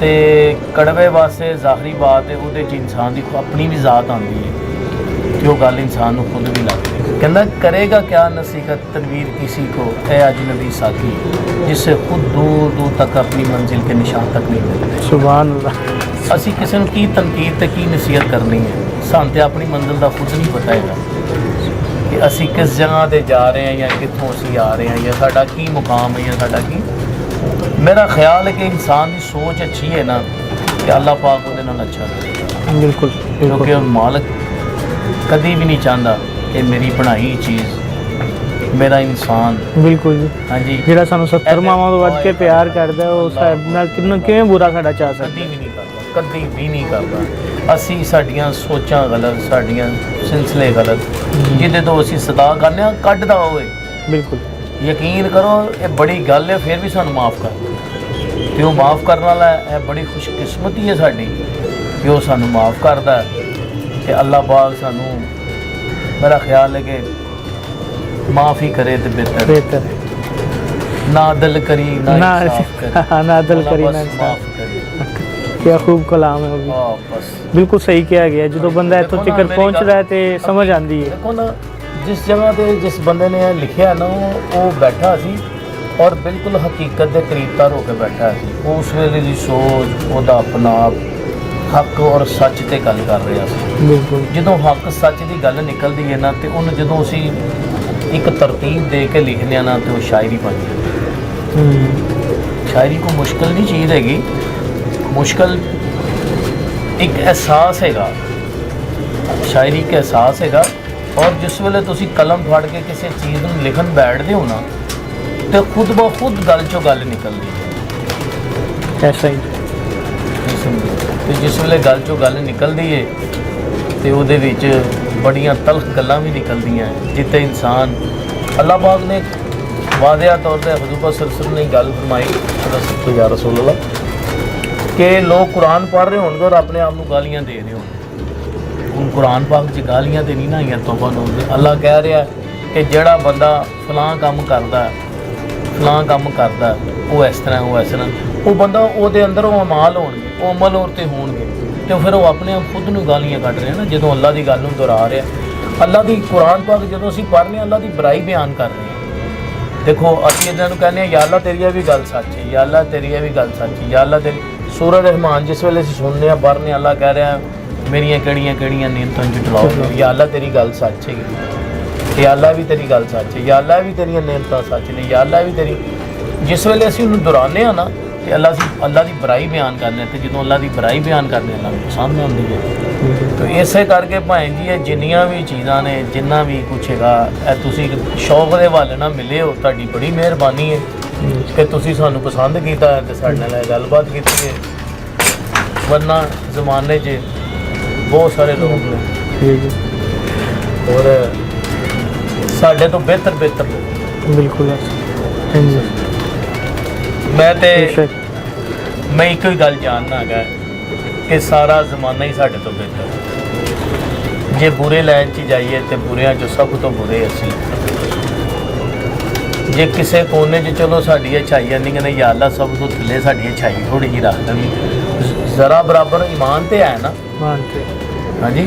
ਤੇ ਕੜਵੇ ਵਾਸਤੇ ਜ਼ਾਹਰੀ ਬਾਤ ਹੈ ਉਹਦੇ 'ਚ ਇਨਸਾਨ ਦੀ ਆਪਣੀ ਵੀ ਜ਼ਾਤ ਆਉਂਦੀ ਹੈ ਕਿ ਉਹ ਗੱਲ ਇਨਸਾਨ ਨੂੰ ਖੁਦ ਵੀ ਲੱਗਦੀ ਹੈ। ਕਹਿੰਦਾ ਕਰੇਗਾ ਕਿਆ ਨਸੀਹਤ ਤਨਵੀਰ किसी को ए अजनबी साकी जिससे खुद दूर दूर तक अपनी मंजिल के निशान तक नहीं मिलते। ਸੁਭਾਨ ਅੱਲਾਹ। ਅਸੀਂ ਕਿਸੇ ਨੂੰ ਕੀ ਤਨਕੀਦ ਤੇ ਕੀ ਨਸੀਹਤ ਕਰਨੀ ਹੈ, ਸਾਨੂੰ ਤੇ ਆਪਣੀ ਮੰਜ਼ਿਲ ਦਾ ਖੁਦ ਨਹੀਂ ਪਤਾ ਹੈਗਾ ਕਿ ਅਸੀਂ ਕਿਸ ਜਗ੍ਹਾ ਤੇ ਜਾ ਰਹੇ ਹਾਂ ਜਾਂ ਕਿੱਥੋਂ ਅਸੀਂ ਆ ਰਹੇ ਹਾਂ ਜਾਂ ਸਾਡਾ ਕੀ ਮੁਕਾਮ ਹੈ ਜਾਂ ਸਾਡਾ ਕੀ। ਮੇਰਾ ਖਿਆਲ ਹੈ ਕਿ ਇਨਸਾਨ ਦੀ ਸੋਚ ਅੱਛੀ ਹੈ ਨਾ ਕਿ ਅੱਲਾਹ ਪਾਕ ਉਹਦੇ ਨਾਲ ਅੱਛਾ ਕਰੇਗਾ, ਬਿਲਕੁਲ ਕਿਉਂਕਿ ਉਹ ਮਾਲਕ ਕਦੀ ਵੀ ਨਹੀਂ ਚਾਹੁੰਦਾ ਕਿ ਮੇਰੀ ਬਣਾਈ ਚੀਜ਼, ਮੇਰਾ ਇਨਸਾਨ, ਬਿਲਕੁਲ ਜੀ, ਹਾਂਜੀ, ਜਿਹੜਾ ਸਾਨੂੰ 70 ਮਾਵਾਂ ਤੋਂ ਵੱਧ ਕੇ ਪਿਆਰ ਕਰਦਾ ਉਹ ਸਾਡੇ ਨਾਲ ਕਿਵੇਂ ਬੁਰਾ ਸਾਡਾ ਚਾਹ ਸਕਦਾ? ਕਦੀ ਵੀ ਨਹੀਂ ਕਰਦਾ, ਕਦੀ ਵੀ ਨਹੀਂ ਕਰਦਾ। ਅਸੀਂ ਸਾਡੀਆਂ ਸੋਚਾਂ ਗਲਤ, ਸਾਡੀਆਂ ਸਿਲਸਿਲੇ ਗਲਤ, ਜਿਹਦੇ ਤੋਂ ਅਸੀਂ ਸਦਾ ਕਰਨੇ ਆ ਕੱਢਦਾ ਹੋਵੇ। ਬਿਲਕੁਲ, ਯਕੀਨ ਕਰੋ ਇਹ ਬੜੀ ਗੱਲ ਹੈ, ਫਿਰ ਵੀ ਸਾਨੂੰ ਮਾਫ ਕਰ ਤੇ ਉਹ ਮਾਫ ਕਰਨ ਵਾਲਾ ਹੈ। ਇਹ ਬੜੀ ਖੁਸ਼ਕਿਸਮਤੀ ਹੈ ਸਾਡੀ ਕਿ ਉਹ ਸਾਨੂੰ ਮਾਫ ਕਰਦਾ ਹੈ ਤੇ ਅੱਲਾਹ ਪਾਕ ਸਾਨੂੰ, ਮੇਰਾ ਖਿਆਲ ਹੈ ਕਿ ਮਾਫ ਹੀ ਕਰੇ ਤੇ ਬਿਹਤਰ ਹੈ। ਨਾ ਦਿਲ ਕਰੀ ਨਾ इंसाफ करे, ना दिल करी बस ना माफ इंसाफ। करे। क्या खूब कलाम है वो भी, हाँ, बस ਬਿਲਕੁਲ ਸਹੀ ਕਿਹਾ ਗਿਆ। ਜਦੋਂ ਬੰਦਾ ਇੱਥੋਂ ਦੇਖੋ ਨਾ, ਤੱਕ ਮੇਰੀ ਪਹੁੰਚ ਗੱਲ- ਰਿਹਾ ਹੈ ਤੇ ਸਮਝ ਆਉਂਦੀ ਹੈ। ਦੇਖੋ ਨਾ, ਜਿਸ ਜਗ੍ਹਾ ਤੇ ਜਿਸ ਬੰਦੇ ਨੇ ਇਹ ਲਿਖਿਆ ਨਾ ਉਹ ਬੈਠਾ ਸੀ ਔਰ ਬਿਲਕੁਲ ਹਕੀਕਤ ਦੇ ਕਰੀਬਦਾਰ ਹੋ ਕੇ ਬੈਠਾ ਸੀ। ਉਸ ਵੇਲੇ ਦੀ ਸੋਚ, ਉਹਦਾ ਆਪਣਾ ਹੱਕ ਔਰ ਸੱਚ ਤੇ ਗੱਲ ਕਰ ਰਿਹਾ ਸੀ। ਬਿਲਕੁਲ, ਜਦੋਂ ਹੱਕ ਸੱਚ ਦੀ ਗੱਲ ਨਿਕਲਦੀ ਹੈ ਨਾ ਤੇ ਉਹਨੂੰ ਜਦੋਂ ਅਸੀਂ ਇੱਕ ਤਰਤੀਬ ਦੇ ਕੇ ਲਿਖਦੇ ਹਾਂ ਨਾ ਤੇ ਉਹ ਸ਼ਾਇਰੀ ਬਣ ਜਾਂਦੀ। ਸ਼ਾਇਰੀ ਕੋਈ ਮੁਸ਼ਕਲ ਨਹੀਂ ਚੀਜ਼ ਹੈਗੀ, ਮੁਸ਼ਕਲ ਇੱਕ ਅਹਿਸਾਸ ਹੈਗਾ। ਸ਼ਾਇਰੀ ਇੱਕ ਅਹਿਸਾਸ ਹੈਗਾ ਔਰ ਜਿਸ ਵੇਲੇ ਤੁਸੀਂ ਕਲਮ ਫੜ ਕੇ ਕਿਸੇ ਚੀਜ਼ ਨੂੰ ਲਿਖਣ ਬੈਠਦੇ ਹੋ ਨਾ ਤੇ ਖੁਦ ਬ ਖੁਦ ਗੱਲ ਚੋਂ ਗੱਲ ਨਿਕਲਦੀ ਹੈ। ਐਸਾ ਹੀ ਤੇ ਜਿਸ ਵੇਲੇ ਗੱਲ ਚੋਂ ਗੱਲ ਨਿਕਲਦੀ ਹੈ ਤੇ ਉਹਦੇ ਵਿੱਚ ਬੜੀਆਂ ਤਲਖ ਗੱਲਾਂ ਵੀ ਨਿਕਲਦੀਆਂ, ਜਿੱਥੇ ਇਨਸਾਨ, ਅੱਲਾਹ ਪਾਕ ਨੇ ਵਾਜ਼ਿਆ ਤੌਰ ਤੇ ਹਜ਼ੂਰ ਪਾਕ ਸੱਲੱਲਾਹੁ ਅਲੈहि ਵਸੱਲਮ ਨੇ ਗੱਲ ਫਰਮਾਈ ਯਾ ਰਸੂਲ ਅੱਲਾਹ ਕਿ ਲੋਕ ਕੁਰਾਨ ਪੜ੍ਹ ਰਹੇ ਹੋਣਗੇ ਔਰ ਆਪਣੇ ਆਪ ਨੂੰ ਗਾਲੀਆਂ ਦੇ ਰਹੇ ਹੋਣਗੇ। ਹੁਣ ਕੁਰਾਨ ਪਾਕ 'ਚ ਗਾਲੀਆਂ ਤੇ ਨਹੀਂ ਨਾ ਆਈਆਂ, ਤੋਬਾ ਨੂੰ ਅੱਲਾਹ ਕਹਿ ਰਿਹਾ ਕਿ ਜਿਹੜਾ ਬੰਦਾ ਫਲਾਂ ਕੰਮ ਕਰਦਾ ਉਹ ਇਸ ਤਰ੍ਹਾਂ, ਉਹ ਇਸ ਤਰ੍ਹਾਂ, ਉਹ ਬੰਦਾ ਉਹਦੇ ਅੰਦਰ ਉਹ ਅਮਾਲ ਹੋਣਗੇ, ਉਹ ਅਮਲ ਔਰ ਤੇ ਹੋਣਗੇ ਤੇ ਫਿਰ ਉਹ ਆਪਣੇ ਆਪ ਖੁਦ ਨੂੰ ਗਾਲੀਆਂ ਕੱਢ ਰਿਹਾ ਨਾ। ਜਦੋਂ ਅੱਲਾਹ ਦੀ ਗੱਲ ਨੂੰ ਦੁਹਰਾ ਰਿਹਾ, ਅੱਲਾਹ ਦੀ ਕੁਰਾਨ ਪਾਕ ਜਦੋਂ ਅਸੀਂ ਪੜ੍ਹ ਰਹੇ ਹਾਂ ਅੱਲਾਹ ਦੀ ਬੁਰਾਈ ਬਿਆਨ ਕਰ ਰਹੇ ਹਾਂ। ਦੇਖੋ ਅਸੀਂ ਇਹਨਾਂ ਨੂੰ ਕਹਿੰਦੇ ਹਾਂ ਯਾ ਅੱਲਾਹ ਤੇਰੀ ਇਹ ਵੀ ਗੱਲ ਸੱਚ ਹੈ, ਯਾ ਅੱਲਾਹ ਤੇਰੀ ਇਹ ਵੀ ਗੱਲ ਸੱਚ ਹੈ, ਯਾ ਅੱਲਾਹ ਤੇਰੀ। ਸੂਰਹ ਰਹਿਮਾਨ ਜਿਸ ਵੇਲੇ ਅਸੀਂ ਸੁਣਦੇ ਹਾਂ, ਪੜ੍ਹਨੇ, ਅੱਲਾਹ ਕਹਿ ਰਿਹਾ ਮੇਰੀਆਂ ਕਿਹੜੀਆਂ ਨਿਯਤਾਂ ਜੁਟਲਾਓ, ਯਾ ਅੱਲਾਹ ਤੇਰੀ ਗੱਲ ਸੱਚ ਹੈ, ਯਾ ਅੱਲਾਹ ਵੀ ਤੇਰੀ ਗੱਲ ਸੱਚ ਹੈ, ਯਾ ਅੱਲਾਹ ਵੀ ਤੇਰੀਆਂ ਨਿਯਤਾਂ ਸੱਚ ਨੇ, ਯਾ ਅੱਲਾਹ ਵੀ ਤੇਰੀ। ਜਿਸ ਵੇਲੇ ਅਸੀਂ ਉਹਨੂੰ ਦੁਹਰਾਉਂਦੇ ਹਾਂ ਨਾ ਤੇ ਅੱਲਾਹ ਦੀ ਬੁਰਾਈ ਬਿਆਨ ਕਰਨੇ, ਤੇ ਜਦੋਂ ਅੱਲਾਹ ਦੀ ਬੁਰਾਈ ਬਿਆਨ ਕਰਨੇ ਅੱਲਾਹ ਨੂੰ ਪਸੰਦ ਆਉਂਦੀ ਹੈ। ਤਾਂ ਇਸੇ ਕਰਕੇ ਭਾਵੇਂ ਜੀ ਇਹ ਜਿੰਨੀਆਂ ਵੀ ਚੀਜ਼ਾਂ ਨੇ, ਜਿੰਨਾ ਵੀ ਕੁਛ ਹੈਗਾ, ਇਹ ਤੁਸੀਂ ਸ਼ੌਕ ਦੇ ਹਵਾਲੇ ਨਾਲ ਮਿਲੇ ਹੋ, ਤੁਹਾਡੀ ਬੜੀ ਮਿਹਰਬਾਨੀ ਹੈ ਕਿ ਤੁਸੀਂ ਸਾਨੂੰ ਪਸੰਦ ਕੀਤਾ ਹੈ ਤੇ ਸਾਡੇ ਨਾਲ ਇਹ ਗੱਲਬਾਤ ਕੀਤੀ ਹੈ। ਵਰਨਾ ਜ਼ਮਾਨੇ 'ਚ ਬਹੁਤ ਸਾਰੇ ਲੋਕ ਨੇ ਔਰ ਸਾਡੇ ਤੋਂ ਬਿਹਤਰ ਲੋਕ। ਬਿਲਕੁਲ, ਮੈਂ ਇੱਕੋ ਹੀ ਗੱਲ ਜਾਣਨਾ ਹੈਗਾ ਕਿ ਸਾਰਾ ਜ਼ਮਾਨਾ ਹੀ ਸਾਡੇ ਤੋਂ ਬਿਹਤਰ। ਜੇ ਬੁਰੇ ਲਾਈਨ 'ਚ ਜਾਈਏ ਤੇ ਬੁਰਿਆਂ 'ਚੋਂ ਸਭ ਤੋਂ ਬੁਰੇ ਅਸੀਂ। ਜੇ ਕਿਸੇ ਕੋਨੇ 'ਚ ਚਲੋ ਸਾਡੀ ਅੱਛਾਈ ਨਹੀਂ ਕਹਿੰਦੇ ਯਾ ਅੱਲਾਹ ਸਭ ਤੋਂ ਥੱਲੇ ਸਾਡੀ ਅੱਛਾਈ ਥੋੜ੍ਹੀ ਜਿਹੀ ਰੱਖ ਦੇਣੀ, ਜ਼ਰਾ ਬਰਾਬਰ ਈਮਾਨ ਤੇ ਹੈ ਨਾ। ਹਾਂਜੀ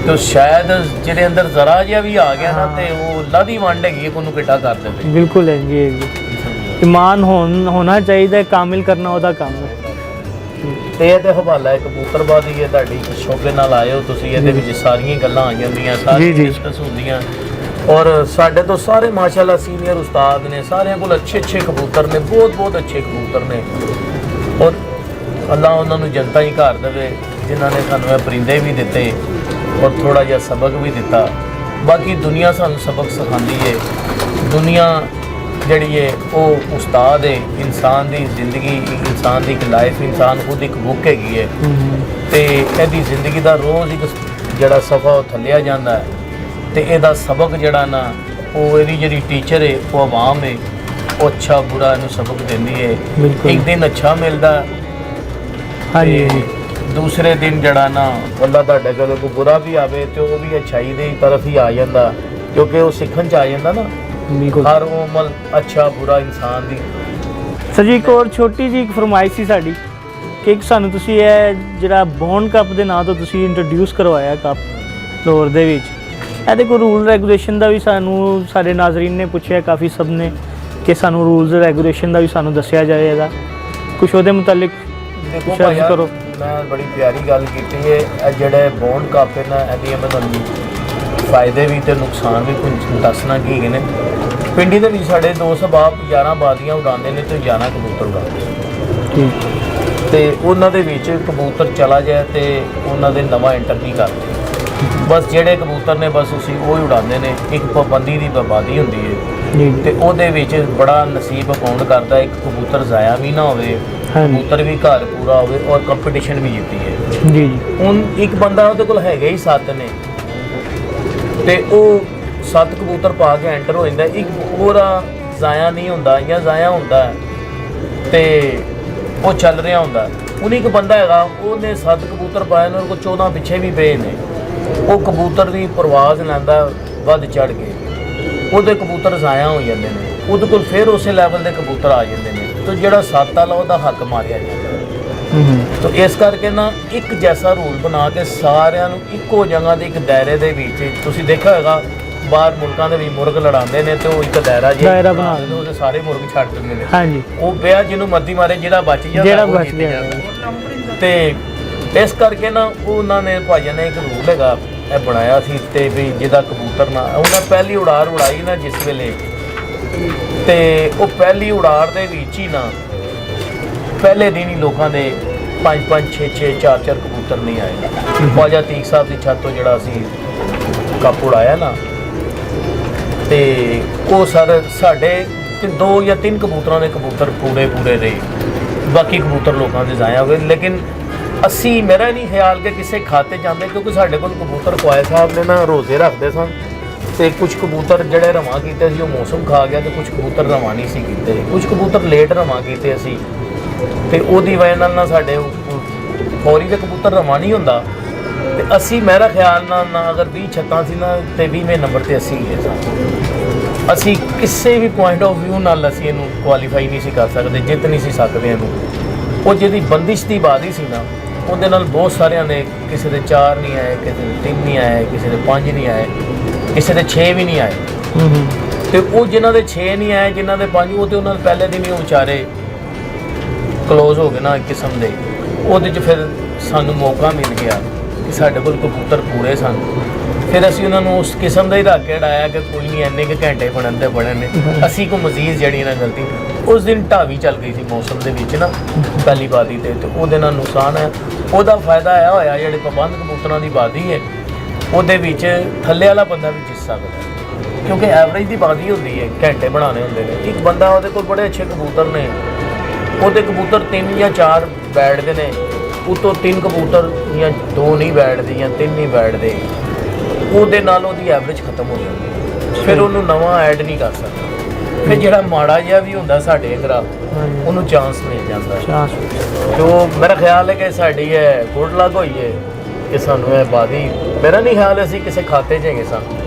ਤੇ ਸ਼ਾਇਦ ਜਿਹਦੇ ਅੰਦਰ ਜ਼ਰਾ ਜਿਹਾ ਵੀ ਆ ਗਿਆ ਨਾ ਤੇ ਉਹ ਅੱਲਾ ਦੀ ਵੰਡ ਹੈਗੀ ਹੈ, ਉਹਨੂੰ ਕਿੱਡਾ ਕਰ ਦੇਵੇ। ਬਿਲਕੁਲ ਹੈ ਜੀ, ਇਹ ਜੀ ਈਮਾਨ ਹੋਣਾ ਚਾਹੀਦਾ, ਕਾਮਿਲ ਕਰਨਾ ਉਹਦਾ ਕੰਮ ਹੈ। ਤੇ ਇਹ ਤੇ ਹਵਾਲਾ ਹੈ ਕਬੂਤਰਬਾਜ਼ੀ ਹੈ ਤੁਹਾਡੀ, ਸ਼ੌਕੇ ਨਾਲ ਆਏ ਹੋ ਤੁਸੀਂ, ਇਹਦੇ ਵਿੱਚ ਸਾਰੀਆਂ ਗੱਲਾਂ ਆ ਜਾਂਦੀਆਂ, ਸਾਰੀਆਂ ਡਿਸਕਸ ਹੁੰਦੀਆਂ। ਔਰ ਸਾਡੇ ਤੋਂ ਸਾਰੇ ਮਾਸ਼ਾਅੱਲਾ ਸੀਨੀਅਰ ਉਸਤਾਦ ਨੇ, ਸਾਰਿਆਂ ਕੋਲ ਅੱਛੇ ਕਬੂਤਰ ਨੇ, ਬਹੁਤ ਅੱਛੇ ਕਬੂਤਰ ਨੇ। ਔਰ ਅੱਲਾ ਉਹਨਾਂ ਨੂੰ ਜਨਤਾ ਹੀ ਘਰ ਦੇਵੇ ਜਿਨ੍ਹਾਂ ਨੇ ਸਾਨੂੰ ਇਹ ਪਰਿੰਦੇ ਵੀ ਦਿੱਤੇ ਔਰ ਥੋੜਾ ਜਿਹਾ ਸਬਕ ਵੀ ਦਿੱਤਾ। ਬਾਕੀ ਦੁਨੀਆ ਸਾਨੂੰ ਸਬਕ ਸਿਖਾਉਂਦੀ ਹੈ। ਦੁਨੀਆ ਜਿਹੜੀ ਹੈ ਉਹ ਉਸਤਾਦ ਹੈ, ਇਨਸਾਨ ਦੀ ਜ਼ਿੰਦਗੀ, ਇਨਸਾਨ ਦੀ ਇੱਕ ਲਾਈਫ, ਇਨਸਾਨ ਖੁਦ ਇੱਕ ਬੁੱਕ ਹੈਗੀ ਹੈ ਤੇ ਇਹਦੀ ਜ਼ਿੰਦਗੀ ਦਾ ਰੋਜ਼ ਇੱਕ ਜਿਹੜਾ ਸਫਾ ਉਹ ਥੱਲਿਆ ਜਾਂਦਾ ਹੈ ਤੇ ਇਹਦਾ ਸਬਕ ਜਿਹੜਾ ਨਾ ਉਹ ਇਹਦੀ ਜਿਹੜੀ ਟੀਚਰ ਹੈ ਉਹ ਆਵਾਮ ਹੈ, ਉਹ ਅੱਛਾ ਬੁਰਾ ਇਹਨੂੰ ਸਬਕ ਦਿੰਦੀ ਹੈ। ਇੱਕ ਦਿਨ ਅੱਛਾ ਮਿਲਦਾ ਹਾਂਜੀ, ਦੂਸਰੇ ਦਿਨ ਜਿਹੜਾ ਨਾ ਅੱਲਾ ਤੁਹਾਡੇ ਕੋਲ ਕੋਈ ਬੁਰਾ ਵੀ ਆਵੇ ਤੇ ਉਹ ਵੀ ਅੱਛਾਈ ਦੀ ਤਰਫ ਹੀ ਆ ਜਾਂਦਾ, ਕਿਉਂਕਿ ਉਹ ਸਿੱਖਣ ਚ ਆ ਜਾਂਦਾ ਨਾ। ਬਿਲਕੁਲ ਹਰ ਉਹ ਅਮਲ ਅੱਛਾ ਬੁਰਾ ਇਨਸਾਨ ਦੀ। ਸਰ ਜੀ ਇੱਕ ਹੋਰ ਛੋਟੀ ਜਿਹੀ ਇੱਕ ਫਰਮਾਇਸ਼ ਸੀ ਸਾਡੀ ਕਿ ਸਾਨੂੰ ਤੁਸੀਂ ਇਹ ਜਿਹੜਾ ਬੌਂਡ ਕੱਪ ਦੇ ਨਾਂ ਤੋਂ ਤੁਸੀਂ ਇੰਟਰੋਡਿਊਸ ਕਰਵਾਇਆ ਕੱਪ ਲਾਹੌਰ ਦੇ ਵਿੱਚ, ਇਹਦੇ ਕੋਈ ਰੂਲ ਰੈਗੂਲੇਸ਼ਨ ਦਾ ਵੀ ਸਾਨੂੰ ਸਾਡੇ ਨਾਜ਼ਰੀਨ ਨੇ ਪੁੱਛਿਆ ਕਾਫੀ ਸਭ ਨੇ ਕਿ ਸਾਨੂੰ ਰੂਲਸ ਰੈਗੂਲੇਸ਼ਨ ਦਾ ਵੀ ਸਾਨੂੰ ਦੱਸਿਆ ਜਾਏ, ਇਹਦਾ ਕੁਛ ਉਹਦੇ ਮੁਤਲਕ ਦੇਖੋ ਭਾਈ ਕਰੋ। ਮੈਂ ਬੜੀ ਪਿਆਰੀ ਗੱਲ ਕੀਤੀ ਹੈ। ਇਹ ਜਿਹੜੇ ਬੌਂਡ ਕੱਪ ਨੇ ਇਹਦੀਆਂ ਮੈਂ ਤੁਹਾਨੂੰ ਫਾਇਦੇ ਵੀ ਤੇ ਨੁਕਸਾਨ ਵੀ ਕੁਝ ਦੱਸਣਾ ਕੀ ਹੈਗੇ ਨੇ। ਪਿੰਡੀ ਦੇ ਵਿੱਚ ਸਾਡੇ ਦੋ ਸਬਾਬ 11 ਬਾਜ਼ੀਆਂ ਉਡਾਉਂਦੇ ਨੇ ਤੇ 11 ਕਬੂਤਰ ਉਡਾਉਂਦੇ ਤੇ ਉਹਨਾਂ ਦੇ ਵਿੱਚ ਕਬੂਤਰ ਚਲਾ ਜਾਏ ਤੇ ਉਹਨਾਂ ਦੇ ਨਵਾਂ ਐਂਟਰ ਨਹੀਂ ਕਰਦੇ। ਬਸ ਜਿਹੜੇ ਕਬੂਤਰ ਨੇ ਬਸ ਉਸੇ ਉਹ ਹੀ ਉਡਾਉਂਦੇ ਨੇ। ਇੱਕ ਪਾਬੰਦੀ ਦੀ ਬਰਬਾਦੀ ਹੁੰਦੀ ਹੈ ਤੇ ਉਹਦੇ ਵਿੱਚ ਬੜਾ ਨਸੀਬ ਅਕਾਊਂਟ ਕਰਦਾ। ਇੱਕ ਕਬੂਤਰ ਜ਼ਾਇਆ ਵੀ ਨਾ ਹੋਵੇ, ਕਬੂਤਰ ਵੀ ਘਰ ਪੂਰਾ ਹੋਵੇ ਔਰ ਕੰਪੀਟੀਸ਼ਨ ਵੀ ਜਿੱਤੀਏ। ਜੀ ਹੁਣ ਇੱਕ ਬੰਦਾ ਉਹਦੇ ਕੋਲ ਹੈਗੇ ਹੀ 7 ਨੇ ਤੇ ਉਹ 7 ਕਬੂਤਰ ਪਾ ਕੇ ਐਂਟਰ ਹੋ ਜਾਂਦਾ, ਇੱਕ ਪੂਰਾ ਜ਼ਾਇਆ ਨਹੀਂ ਹੁੰਦਾ ਜਾਂ ਜ਼ਾਇਆ ਹੁੰਦਾ ਤੇ ਉਹ ਚੱਲ ਰਿਹਾ ਹੁੰਦਾ। ਹੁਣ ਇੱਕ ਬੰਦਾ ਹੈਗਾ ਉਹਨੇ 7 ਕਬੂਤਰ ਪਾਏ ਨੇ, ਉਹਦੇ ਕੋਲ 14 ਪਿੱਛੇ ਵੀ ਪਏ ਨੇ, ਉਹ ਕਬੂਤਰ ਦੀ ਪਰਵਾਜ਼ ਲੈਂਦਾ ਵੱਧ ਚੜ ਕੇ, ਉਹਦੇ ਕਬੂਤਰ ਜ਼ਾਇਆ ਹੋ ਜਾਂਦੇ ਨੇ, ਉਹਦੇ ਕੋਲ ਫਿਰ ਉਸੇ ਲੈਵਲ ਦੇ ਕਬੂਤਰ ਆ ਜਾਂਦੇ ਨੇ ਤੇ ਜਿਹੜਾ 7 ਵਾਲਾ ਉਹਦਾ ਹੱਕ ਮਾਰਿਆ ਜਾਂਦਾ। ਤਾਂ ਇਸ ਕਰਕੇ ਨਾ ਇੱਕ ਜੈਸਾ ਰੂਲ ਬਣਾ ਕੇ ਸਾਰਿਆਂ ਨੂੰ ਇੱਕੋ ਜਗ੍ਹਾ ਦੇ ਇੱਕ ਦਾਇਰੇ ਦੇ ਵਿੱਚ, ਤੁਸੀਂ ਦੇਖਿਆ ਹੋਏਗਾ ਬਾਹਰ ਮੁਲਕਾਂ ਦੇ ਵਿੱਚ ਮੁਰਗ ਲੜਾਉਂਦੇ ਨੇ ਤੇ ਉਹ ਇੱਕ ਦਾਇਰਾ ਬਣਾ ਦਿੰਦੇ, ਉਹਦੇ ਸਾਰੇ ਮੁਰਗ ਛੱਡ ਦਿੰਦੇ ਨੇ। ਹਾਂਜੀ, ਉਹ ਪਿਆ ਜਿਹਨੂੰ ਮਰਦੀ ਮਾਰੇ, ਜਿਹੜਾ ਬਚ ਜਾਂਦਾ ਤੇ ਇਸ ਕਰਕੇ ਨਾ ਉਹਨਾਂ ਨੇ ਭਾਈਆਂ ਨੇ ਇੱਕ ਰੂਲ ਹੈਗਾ ਇਹ ਬਣਾਇਆ ਸੀ ਤੇ ਵੀ ਜਿਹਦਾ ਕਬੂਤਰ ਨਾ ਉਹਨਾਂ ਪਹਿਲੀ ਉਡਾਰ ਉਡਾਈ ਨਾ ਜਿਸ ਵੇਲੇ ਤੇ ਉਹ ਪਹਿਲੀ ਉਡਾਰ ਦੇ ਵਿੱਚ ਹੀ ਨਾ ਪਹਿਲੇ ਦਿਨ ਹੀ ਲੋਕਾਂ ਦੇ 5-5 6-6 4-4 ਕਬੂਤਰ ਨਹੀਂ ਆਏ। ਖਵਾਜਾ ਤੀਕ ਸਾਹਿਬ ਦੀ ਛੱਤ ਤੋਂ ਜਿਹੜਾ ਅਸੀਂ ਕੱਪ ਉਡਾਇਆ ਨਾ ਤੇ ਉਹ ਸਾਡੇ 2 ਜਾਂ 3 ਕਬੂਤਰਾਂ ਦੇ ਕਬੂਤਰ ਪੂਰੇ ਰਹੇ, ਬਾਕੀ ਕਬੂਤਰ ਲੋਕਾਂ ਦੇ ਜ਼ਾਇਆ ਹੋਏ। ਲੇਕਿਨ ਅਸੀਂ ਮੇਰਾ ਨਹੀਂ ਖਿਆਲ ਕਿ ਕਿਸੇ ਖਾਤੇ ਜਾਂਦੇ, ਕਿਉਂਕਿ ਸਾਡੇ ਕੋਲ ਕਬੂਤਰ ਖਵਾਜਾ ਸਾਹਿਬ ਨੇ ਨਾ ਰੋਜ਼ੇ ਰੱਖਦੇ ਸਨ ਤੇ ਕੁਝ ਕਬੂਤਰ ਜਿਹੜੇ ਰਵਾਂ ਕੀਤੇ ਸੀ ਉਹ ਮੌਸਮ ਖਾ ਗਿਆ ਤੇ ਕੁਝ ਕਬੂਤਰ ਰਵਾਂ ਨਹੀਂ ਸੀ ਕੀਤੇ, ਕੁਝ ਕਬੂਤਰ ਲੇਟ ਰਵਾਂ ਕੀਤੇ ਅਸੀਂ ਤੇ ਉਹਦੀ ਵਜ੍ਹਾ ਨਾਲ ਨਾ ਸਾਡੇ ਫੌਰੀ ਦੇ ਕਬੂਤਰ ਰਵਾਂ ਨਹੀਂ ਹੁੰਦਾ ਤੇ ਅਸੀਂ ਮੇਰਾ ਖਿਆਲ ਨਾਲ ਅਗਰ 20 ਛੱਤਾਂ ਸੀ ਨਾ ਤੇ 20ਵੇਂ ਨੰਬਰ ਤੇ ਅਸੀਂ ਗਏ ਸਾਂ। ਅਸੀਂ ਕਿਸੇ ਵੀ ਪੁਆਇੰਟ ਆਫ ਵਿਊ ਨਾਲ ਅਸੀਂ ਇਹਨੂੰ ਕੁਆਲੀਫਾਈ ਨਹੀਂ ਸੀ ਕਰ ਸਕਦੇ, ਜਿੱਤ ਨਹੀਂ ਸੀ ਸਕਦੇ ਇਹਨੂੰ। ਉਹ ਜਿਹਦੀ ਬੰਦਿਸ਼ ਦੀ ਬਾਦੀ ਸੀ ਨਾ ਉਹਦੇ ਨਾਲ ਬਹੁਤ ਸਾਰਿਆਂ ਨੇ, ਕਿਸੇ ਦੇ 4 ਨਹੀਂ ਆਏ, ਕਿਸੇ ਦੇ 3 ਨਹੀਂ ਆਏ, ਕਿਸੇ ਦੇ 5 ਨਹੀਂ ਆਏ, ਕਿਸੇ ਦੇ 6 ਵੀ ਨਹੀਂ ਆਏ ਤੇ ਉਹ ਜਿਨ੍ਹਾਂ ਦੇ 6 ਨਹੀਂ ਆਏ, ਜਿਨ੍ਹਾਂ ਦੇ 5, ਉਹ ਤੇ ਉਹਨਾਂ ਦੇ ਪਹਿਲੇ ਦਿਨ ਹੀ ਉਹ ਵਿਚਾਰੇ ਕਲੋਜ਼ ਹੋ ਗਏ ਨਾ ਇੱਕ ਕਿਸਮ ਦੇ। ਉਹਦੇ 'ਚ ਫਿਰ ਸਾਨੂੰ ਮੌਕਾ ਮਿਲ ਗਿਆ ਕਿ ਸਾਡੇ ਕੋਲ ਕਬੂਤਰ ਪੂਰੇ ਸਨ। ਫਿਰ ਅਸੀਂ ਉਹਨਾਂ ਨੂੰ ਉਸ ਕਿਸਮ ਦਾ ਹੀ ਰੱਖ ਕੇ ਉਡਾਇਆ ਕਿ ਕੋਈ ਨਹੀਂ ਇੰਨੇ ਕੁ ਘੰਟੇ ਬਣਨ ਤੇ ਬਣਨ ਨੇ, ਅਸੀਂ ਕੋਈ ਮਜ਼ੀਦ ਜਿਹੜੀ ਨਾ ਗਲਤੀ। ਉਸ ਦਿਨ ਢਾਵੀ ਚੱਲ ਗਈ ਸੀ ਮੌਸਮ ਦੇ ਵਿੱਚ ਨਾ ਪਹਿਲੀ ਬਾਦੀ ਤੇ ਉਹਦੇ ਨਾਲ ਨੁਕਸਾਨ ਹੈ। ਉਹਦਾ ਫਾਇਦਾ ਇਹ ਹੋਇਆ ਜਿਹੜੇ ਪਾਬੰਦ ਕਬੂਤਰਾਂ ਦੀ ਬਾਦੀ ਹੈ ਉਹਦੇ ਵਿੱਚ ਥੱਲੇ ਵਾਲਾ ਬੰਦਾ ਵੀ ਜਿੱਤ ਸਕਦਾ, ਕਿਉਂਕਿ ਐਵਰੇਜ ਦੀ ਬਾਦੀ ਹੁੰਦੀ ਹੈ, ਘੰਟੇ ਬਣਾਉਣੇ ਹੁੰਦੇ ਨੇ। ਇੱਕ ਬੰਦਾ ਉਹਦੇ ਕੋਲ ਬੜੇ ਅੱਛੇ ਕਬੂਤਰ ਨੇ, ਉਹਦੇ ਕਬੂਤਰ 3 ਜਾਂ 4 ਬੈਠਦੇ ਨੇ, ਉਤੋਂ 3 ਕਬੂਤਰ ਜਾਂ 2 ਨਹੀਂ ਬੈਠਦੇ ਜਾਂ 3 ਨਹੀਂ ਬੈਠਦੇ, ਉਹਦੇ ਨਾਲ ਉਹਦੀ ਐਵਰੇਜ ਖਤਮ ਹੋ ਜਾਂਦੀ, ਫਿਰ ਉਹਨੂੰ ਨਵਾਂ ਐਡ ਨਹੀਂ ਕਰ ਸਕਦਾ। ਫਿਰ ਜਿਹੜਾ ਮਾੜਾ ਜਿਹਾ ਵੀ ਹੁੰਦਾ ਸਾਡੇ ਅੰਦਰਾ ਉਹਨੂੰ ਚਾਂਸ ਮਿਲ ਜਾਂਦਾ। ਜੋ ਮੇਰਾ ਖਿਆਲ ਹੈ ਕਿ ਸਾਡੀ ਇਹ ਗੁੱਡ ਲੱਕ ਹੋਈ ਹੈ ਕਿ ਸਾਨੂੰ ਇਹ ਬਾਦੀ, ਮੇਰਾ ਨਹੀਂ ਖਿਆਲ ਅਸੀਂ ਕਿਸੇ ਖਾਤੇ 'ਚ ਹੈਗੇ ਸਾਂ,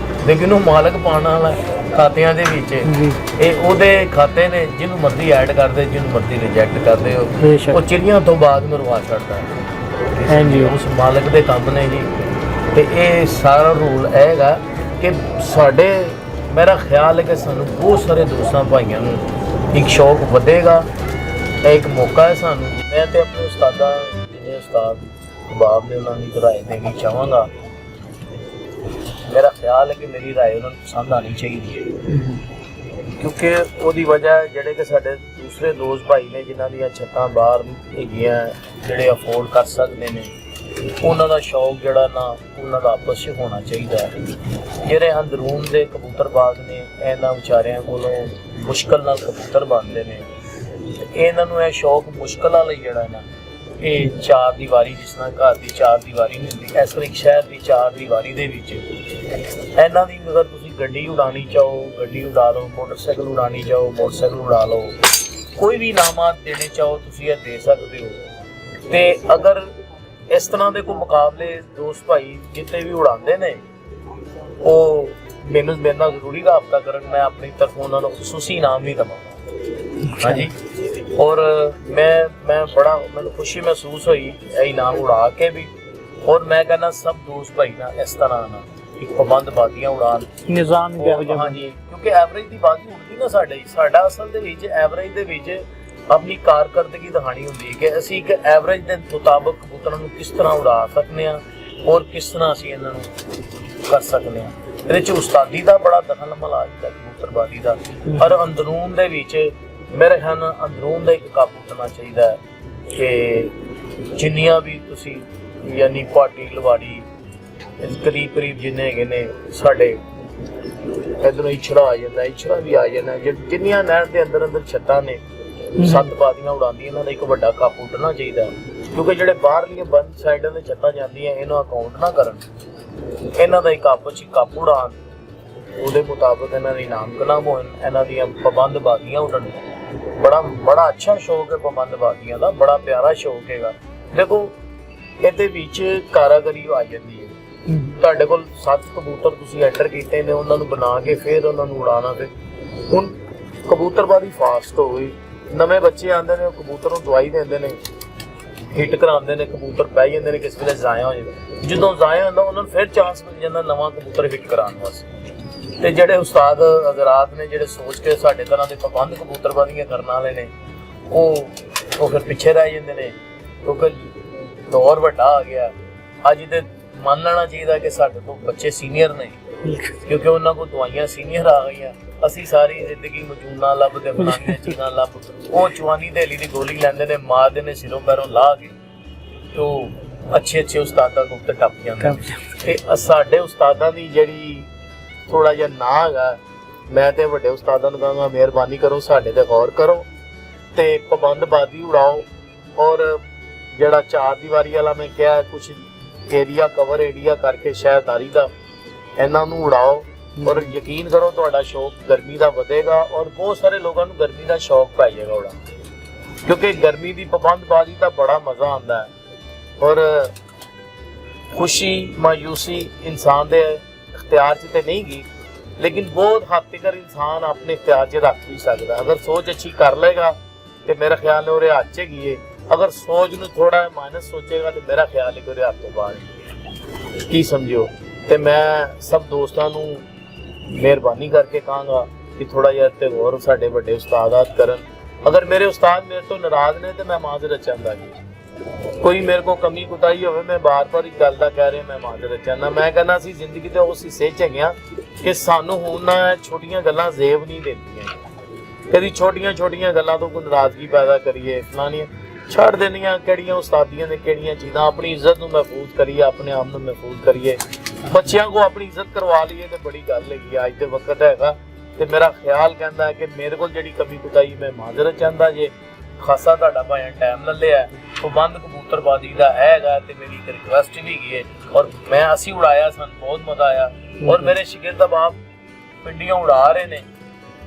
ਲੇਕਿਨ ਉਹ ਮਾਲਕ ਪਾਉਣ ਵਾਲਾ ਖਾਤਿਆਂ ਦੇ ਵਿੱਚ ਇਹ ਉਹਦੇ ਖਾਤੇ ਨੇ, ਜਿਹਨੂੰ ਮਰਜ਼ੀ ਐਡ ਕਰਦੇ, ਜਿਹਨੂੰ ਮਰਜ਼ੀ ਰਿਜੈਕਟ ਕਰਦੇ, ਉਹ ਚਿੜੀਆਂ ਤੋਂ ਬਾਅਦ ਮਰਵਾ ਛੱਡਦਾ। ਉਸ ਮਾਲਕ ਦੇ ਕੰਮ ਨੇ ਜੀ, ਤੇ ਇਹ ਸਾਰਾ ਰੂਲ ਹੈਗਾ ਕਿ ਸਾਡੇ ਮੇਰਾ ਖਿਆਲ ਹੈ ਕਿ ਸਾਨੂੰ ਬਹੁਤ ਸਾਰੇ ਦੋਸਤਾਂ ਭਾਈਆਂ ਨੂੰ ਇੱਕ ਸ਼ੌਕ ਵਧੇਗਾ। ਇਹ ਇੱਕ ਮੌਕਾ ਹੈ ਸਾਨੂੰ। ਮੈਂ ਤੇ ਆਪਣੇ ਉਸਤਾਦਾਂ ਜਿਵੇਂ ਉਸਤਾਦ ਬਾਬ ਨੇ ਉਹਨਾਂ ਦੀ ਰਾਏ ਦੇਣੀ ਚਾਹਾਂਗਾ। ਮੇਰਾ ਖਿਆਲ ਹੈ ਕਿ ਮੇਰੀ ਰਾਏ ਉਹਨਾਂ ਨੂੰ ਪਸੰਦ ਆਣੀ ਚਾਹੀਦੀ ਹੈ, ਕਿਉਂਕਿ ਉਹਦੀ ਵਜ੍ਹਾ ਜਿਹੜੇ ਕਿ ਸਾਡੇ ਦੂਸਰੇ ਦੋਸਤ ਭਾਈ ਨੇ ਜਿਨ੍ਹਾਂ ਦੀਆਂ ਛੱਤਾਂ ਬਾਹਰ ਹੈਗੀਆਂ, ਜਿਹੜੇ ਅਫੋਰਡ ਕਰ ਸਕਦੇ ਨੇ, ਉਹਨਾਂ ਦਾ ਸ਼ੌਕ ਜਿਹੜਾ ਨਾ ਉਹਨਾਂ ਦਾ ਆਪਸ 'ਚ ਹੋਣਾ ਚਾਹੀਦਾ ਹੈ। ਜਿਹੜੇ ਅੰਦਰੂਨ ਦੇ ਕਬੂਤਰਬਾਜ਼ ਨੇ ਇਹਨਾਂ ਵਿਚਾਰਿਆਂ ਕੋਲੋਂ ਮੁਸ਼ਕਲ ਨਾਲ ਕਬੂਤਰ ਬਣਦੇ ਨੇ, ਇਹਨਾਂ ਨੂੰ ਇਹ ਸ਼ੌਕ ਮੁਸ਼ਕਲਾਂ ਲਈ ਜਿਹੜਾ ਨਾ ਇਹ ਚਾਰ ਦੀਵਾਰੀ, ਜਿਸ ਤਰ੍ਹਾਂ ਘਰ ਦੀ ਚਾਰ ਦੀਵਾਰੀ ਨਹੀਂ ਹੁੰਦੀ, ਇਸ ਤਰ੍ਹਾਂ ਇੱਕ ਸ਼ਹਿਰ ਦੀ ਚਾਰ ਦੀਵਾਰੀ ਦੇ ਵਿੱਚ ਇਹਨਾਂ ਦੀ ਅਗਰ ਤੁਸੀਂ ਗੱਡੀ ਉਡਾਉਣੀ ਚਾਹੋ ਗੱਡੀ ਉਡਾ ਲਓ, ਮੋਟਰਸਾਈਕਲ ਉਡਾਉਣੀ ਚਾਹੋ ਮੋਟਰਸਾਈਕਲ ਉਡਾ ਲਓ, ਕੋਈ ਵੀ ਇਨਾਮਾਤ ਦੇਣੇ ਚਾਹੋ ਤੁਸੀਂ ਇਹ ਦੇ ਸਕਦੇ ਹੋ। ਤੇ ਅਗਰ ਇਸ ਤਰ੍ਹਾਂ ਦੇ ਕੋਈ ਮੁਕਾਬਲੇ ਦੋਸਤ ਭਾਈ ਜਿੱਤੇ ਵੀ ਉਡਾਉਂਦੇ ਨੇ ਉਹ ਮੈਨੂੰ ਮੇਰੇ ਨਾਲ ਜ਼ਰੂਰੀ ਰਾਬਤਾ ਕਰਨ, ਮੈਂ ਆਪਣੀ ਤਰਫੋਂ ਉਹਨਾਂ ਨੂੰ ਖੁਸ਼ੂਸੀ ਇਨਾਮ ਵੀ ਦੇਵਾਂਗਾ। ਹਾਂਜੀ, ਔਰ ਮੈਂ ਬੜਾ ਮੈਨੂੰ ਖੁਸ਼ੀ ਮਹਿਸੂਸ ਹੋਈ ਇਹ ਇਨਾਮ ਉਡਾ ਕੇ ਵੀ। ਔਰ ਮੈਂ ਕਹਿੰਦਾ ਸਭ ਦੋਸਤ ਭਾਈ ਨਾ ਇਸ ਤਰ੍ਹਾਂ ਨਾ ਇੱਕ ਪਾਬੰਦਬਾਜ਼ੀਆਂ ਉਡਾਉਣ ਨਿਜ਼ਾਮ ਹਾਂਜੀ, ਕਿਉਂਕਿ ਐਵਰੇਜ ਦੀ ਬਾਜ਼ੀ ਉੱਡਦੀ ਨਾ ਸਾਡਾ ਅਸਲ ਦੇ ਵਿੱਚ ਐਵਰੇਜ ਦੇ ਵਿੱਚ ਆਪਣੀ ਕਾਰਕਰਦਗੀ ਦਿਖਾਣੀ ਹੁੰਦੀ ਹੈ ਕਿ ਅਸੀਂ ਇੱਕ ਐਵਰੇਜ ਦੇ ਮੁਤਾਬਕ ਕਬੂਤਰਾਂ ਨੂੰ ਕਿਸ ਤਰ੍ਹਾਂ ਉਡਾ ਸਕਦੇ ਹਾਂ ਔਰ ਕਿਸ ਤਰ੍ਹਾਂ ਅਸੀਂ ਇਹਨਾਂ ਨੂੰ ਕਰ ਸਕਦੇ ਹਾਂ। ਇਹਦੇ 'ਚ ਉਸਤਾਦੀ ਦਾ ਬੜਾ ਦਖਲ-ਅਮਲ ਆ ਜਾਂਦਾ ਕਬੂਤਰਬਾਜ਼ੀ ਦਾ। ਔਰ ਅੰਦਰੂਨ ਦੇ ਵਿੱਚ ਮੇਰੇ ਖਿਆਲ ਨਾਲ ਅੰਦਰੂਨ ਦਾ ਇੱਕ ਕਾਬੂ ਕਰਨਾ ਚਾਹੀਦਾ ਹੈ ਕਿ ਜਿੰਨੀਆਂ ਵੀ ਤੁਸੀਂ ਯਾਨੀ ਪਾਰਟੀ ਲਵਾੜੀ ਕਰੀਬ ਜਿੰਨੇ ਹੈਗੇ ਨੇ ਸਾਡੇ ਇੱਧਰੋਂ ਇਛੜਾ ਆ ਜਾਂਦਾ, ਇਛੜਾ ਵੀ ਆ ਜਾਂਦਾ, ਜਿੰਨੀਆਂ ਨਹਿਰ ਦੇ ਅੰਦਰ ਛੱਤਾਂ ਨੇ 7 ਬਾਜ਼ੀਆਂ ਉਡਾਉਂਦੀਆਂ, ਇਹਨਾਂ ਦਾ ਇੱਕ ਵੱਡਾ ਕਾਬੂ ਉੱਡਣਾ ਚਾਹੀਦਾ। ਕਿਉਂਕਿ ਜਿਹੜੇ ਬਾਹਰਲੀਆਂ ਬੰਦ ਸਾਈਡਾਂ ਦੇ ਛੱਤਾਂ ਜਾਂਦੀਆਂ ਇਹਨਾਂ ਅਕਾਊਂਟ ਨਾ ਕਰਨ, ਇਹਨਾਂ ਦਾ ਇੱਕ ਆਪਸ 'ਚ ਕਾਬੂ ਉਡਾਉਣ, ਉਹਦੇ ਮੁਤਾਬਕ ਇਹਨਾਂ ਦੇ ਇਨਾਮ ਕਨਾਮ ਹੋਣ, ਇਹਨਾਂ ਦੀਆਂ ਪਾਬੰਦਬਾਜ਼ੀਆਂ ਉੱਡਣ। ਬੜਾ ਅੱਛਾ ਸ਼ੌਕ ਹੈ ਪਾਬੰਦਬਾਜ਼ੀਆਂ ਦਾ, ਬੜਾ ਪਿਆਰਾ ਸ਼ੌਕ ਹੈਗਾ। ਦੇਖੋ ਇਹਦੇ ਵਿੱਚ ਕਾਰਾਗਰੀ ਆ ਜਾਂਦੀ ਹੈ। ਤੁਹਾਡੇ ਕੋਲ 7 ਕਬੂਤਰ ਤੁਸੀਂ ਐਂਟਰ ਕੀਤੇ ਨੇ, ਉਹਨਾਂ ਨੂੰ ਬਣਾ ਕੇ ਫਿਰ ਉਹਨਾਂ ਨੂੰ ਉਡਾਉਣਾ। ਫਿਰ ਹੁਣ ਕਬੂਤਰਬਾਜ਼ੀ ਫਾਸਟ ਹੋ ਗਈ, ਨਵੇਂ ਬੱਚੇ ਆਉਂਦੇ ਨੇ ਉਹ ਕਬੂਤਰ ਨੂੰ ਦਵਾਈ ਦਿੰਦੇ ਨੇ, ਹਿੱਟ ਕਰਾਉਂਦੇ ਨੇ, ਕਬੂਤਰ ਪੈ ਜਾਂਦੇ ਨੇ, ਕਿਸੇ ਵੇਲੇ ਜ਼ਾਇਆ ਹੋ ਜਾਂਦਾ। ਜਦੋਂ ਜ਼ਾਇਆ ਹੁੰਦਾ ਉਹਨਾਂ ਨੂੰ ਫਿਰ ਚਾਂਸ ਮਿਲ ਜਾਂਦਾ ਨਵਾਂ ਕਬੂਤਰ ਹਿੱਟ ਕਰਾਉਣ ਵਾਸਤੇ। ਤੇ ਜਿਹੜੇ ਉਸਤਾਦ ਹਜ਼ਰਾਤ ਨੇ ਜਿਹੜੇ ਸੋਚ ਕੇ ਸਾਡੇ ਤਰ੍ਹਾਂ ਦੇ ਪਾਬੰਦ ਕਬੂਤਰਬਾਜ਼ੀਆਂ ਕਰਨ ਵਾਲੇ ਨੇ ਉਹ ਫਿਰ ਪਿੱਛੇ ਰਹਿ ਜਾਂਦੇ ਨੇ, ਕਿਉਂਕਿ ਦੌਰ ਵੱਡਾ ਆ ਗਿਆ। ਅੱਜ ਤੇ ਮੰਨ ਲੈਣਾ ਚਾਹੀਦਾ ਕਿ ਸਾਡੇ ਕੋਲ ਬੱਚੇ ਸੀਨੀਅਰ ਨੇ, ਕਿਉਂਕਿ ਉਹਨਾਂ ਕੋਲ ਦਵਾਈਆਂ ਸੀਨੀਅਰ ਆ ਗਈਆਂ। ਅਸੀਂ ਸਾਰੀ ਜ਼ਿੰਦਗੀ ਮਜੂਨਾ ਲੱਭਦੇ ਫਲਾਣੀਆਂ ਚੀਜ਼ਾਂ ਲੱਭ, ਉਹ ਚਵਾਨੀ ਦਹਲੀ ਦੀ ਗੋਲੀ ਲੈਂਦੇ ਨੇ, ਮਾਰਦੇ ਨੇ ਸਿਰੋਂ ਪੈਰੋਂ ਲਾਹ ਕੇ, ਤੇ ਅੱਛੇ ਉਸਤਾਦਾਂ ਕੋਲ ਟੱਪ ਜਾਂਦੇ। ਤੇ ਸਾਡੇ ਉਸਤਾਦਾਂ ਦੀ ਜਿਹੜੀ ਥੋੜਾ ਜਿਹਾ ਨਾਂ ਹੈਗਾ, ਮੈਂ ਤੇ ਵੱਡੇ ਉਸਤਾਦਾਂ ਨੂੰ ਕਹਾਂਗਾ ਮਿਹਰਬਾਨੀ ਕਰੋ ਸਾਡੇ ਤੇ ਗੌਰ ਕਰੋ ਤੇ ਪਾਬੰਦਬਾਜ਼ੀ ਉਡਾਓ। ਔਰ ਜਿਹੜਾ ਚਾਰ ਦੀਵਾਰੀ ਵਾਲਾ ਮੈਂ ਕਿਹਾ ਕੁਛ ਏਰੀਆ ਕਵਰ ਏਰੀਆ ਕਰਕੇ ਸ਼ਹਿਰਦਾਰੀ ਦਾ, ਇਹਨਾਂ ਨੂੰ ਉਡਾਓ। ਔਰ ਯਕੀਨ ਕਰੋ ਤੁਹਾਡਾ ਸ਼ੌਕ ਗਰਮੀ ਦਾ ਵਧੇਗਾ ਔਰ ਬਹੁਤ ਸਾਰੇ ਲੋਕਾਂ ਨੂੰ ਗਰਮੀ ਦਾ ਸ਼ੌਕ ਪੈ ਜਾਏਗਾ ਉਡਾਉਣ, ਕਿਉਂਕਿ ਗਰਮੀ ਦੀ ਪਾਬੰਦਬਾਜ਼ੀ ਦਾ ਬੜਾ ਮਜ਼ਾ ਆਉਂਦਾ ਹੈ। ਔਰ ਖੁਸ਼ੀ ਮਾਯੂਸੀ ਇਨਸਾਨ ਦੇ ਇਖਤਿਆਰ 'ਚ ਤੇ ਨਹੀਂ ਗਈ, ਲੇਕਿਨ ਬਹੁਤ ਹੱਦ ਤੱਕ ਇਨਸਾਨ ਆਪਣੇ ਇਖਤਿਆਰ 'ਚ ਰੱਖ ਵੀ ਸਕਦਾ। ਅਗਰ ਸੋਚ ਅੱਛੀ ਕਰ ਲਏਗਾ ਤੇ ਮੇਰਾ ਖਿਆਲ ਹੈ ਉਹਦੇ ਹੱਥ 'ਚ ਗਈ ਹੈ। ਅਗਰ ਸੋਚ ਨੂੰ ਥੋੜਾ ਮਾਈਨਸ ਸੋਚੇਗਾ ਤੇ ਮੇਰਾ ਖਿਆਲ ਹੈ ਕਿ ਉਹਦੇ ਹੱਥ ਤੋਂ ਬਾਹਰ। ਕੀ ਸਮਝਿਓ? ਤੇ ਮੈਂ ਸਭ ਦੋਸਤਾਂ ਨੂੰ ਮਿਹਰਬਾਨੀ ਕਰਕੇ ਕਹਾਂਗਾ ਕਿ ਥੋੜਾ ਜਿਹਾ ਤੇ ਹੋਰ ਸਾਡੇ ਵੱਡੇ ਉਸਤਾਦਾਤ ਕਰਨ। ਅਗਰ ਮੇਰੇ ਉਸਤਾਦ ਮੇਰੇ ਤੋਂ ਨਾਰਾਜ਼ ਨੇ ਤੇ ਮੈਂ ਮਾਜ਼ਰਤ ਚਾਹੁੰਦਾ ਜੀ, ਕੋਈ ਮੇਰੇ ਕੋ ਕਮੀ ਕੁਤਾਈ ਹੋਵੇ ਮੈਂ ਬਾਰ-ਬਾਰ ਇੱਕ ਗੱਲ ਦਾ ਕਹਿ ਰਿਹਾ, ਮੈਂ ਮਾਜ਼ਰਤ ਚਾਹੁੰਦਾ। ਮੈਂ ਕਹਿੰਦਾ ਸੀ ਜ਼ਿੰਦਗੀ ਦੇ ਉਸ ਹਿੱਸੇ 'ਚ ਹੈਗੇ ਕਿ ਸਾਨੂੰ ਹੁਣ ਨਾ ਛੋਟੀਆਂ ਗੱਲਾਂ ਜ਼ੇਬ ਨਹੀਂ ਦਿੰਦੀਆਂ, ਕਦੀ ਛੋਟੀਆਂ ਗੱਲਾਂ ਤੋਂ ਕੋਈ ਨਾਰਾਜ਼ਗੀ ਪੈਦਾ ਕਰੀਏ, ਫਲਾਣੀਆਂ ਛੱਡ ਦੇਣੀਆਂ। ਕਿਹੜੀਆਂ ਉਸਤਾਦੀਆਂ ਨੇ ਕਿਹੜੀਆਂ ਚੀਜ਼ਾਂ, ਆਪਣੀ ਇੱਜ਼ਤ ਨੂੰ ਮਹਿਫੂਜ਼ ਕਰੀਏ, ਆਪਣੇ ਆਪ ਨੂੰ ਮਹਿਫੂਜ਼ ਕਰੀਏ, ਬੱਚਿਆਂ ਕੋ ਆਪਣੀ ਇੱਜ਼ਤ ਕਰਵਾ ਲਈਏ ਤੇ ਬੜੀ ਗੱਲ ਹੈਗੀ ਅੱਜ ਦੇ ਵਕਤ ਹੈਗਾ। ਤੇ ਮੇਰਾ ਖਿਆਲ ਕਹਿੰਦਾ ਹੈ ਕਿ ਮੇਰੇ ਕੋਲ ਜਿਹੜੀ ਕਮੀ ਕੁਤਾਈ ਮੈਂ ਮਾਜ਼ਰਤ ਚਾਹੁੰਦਾ ਜੇ। ਖਾਸਾ ਤੁਹਾਡਾ ਭਾਵੇਂ ਟਾਈਮ ਲੈ ਲਿਆ, ਪਾਬੰਦ ਕਬੂਤਰਬਾਜ਼ੀ ਦਾ ਹੈਗਾ ਤੇ ਮੇਰੀ ਇੱਕ ਰਿਕੁਐਸਟ ਵੀ ਹੈਗੀ ਹੈ। ਔਰ ਅਸੀਂ ਉਡਾਇਆ, ਸਾਨੂੰ ਬਹੁਤ ਮਜ਼ਾ ਆਇਆ। ਔਰ ਮੇਰੇ ਸ਼ਾਗਿਰਦ ਬਾਬ ਪਿੰਡੀਆਂ ਉਡਾ ਰਹੇ ਨੇ,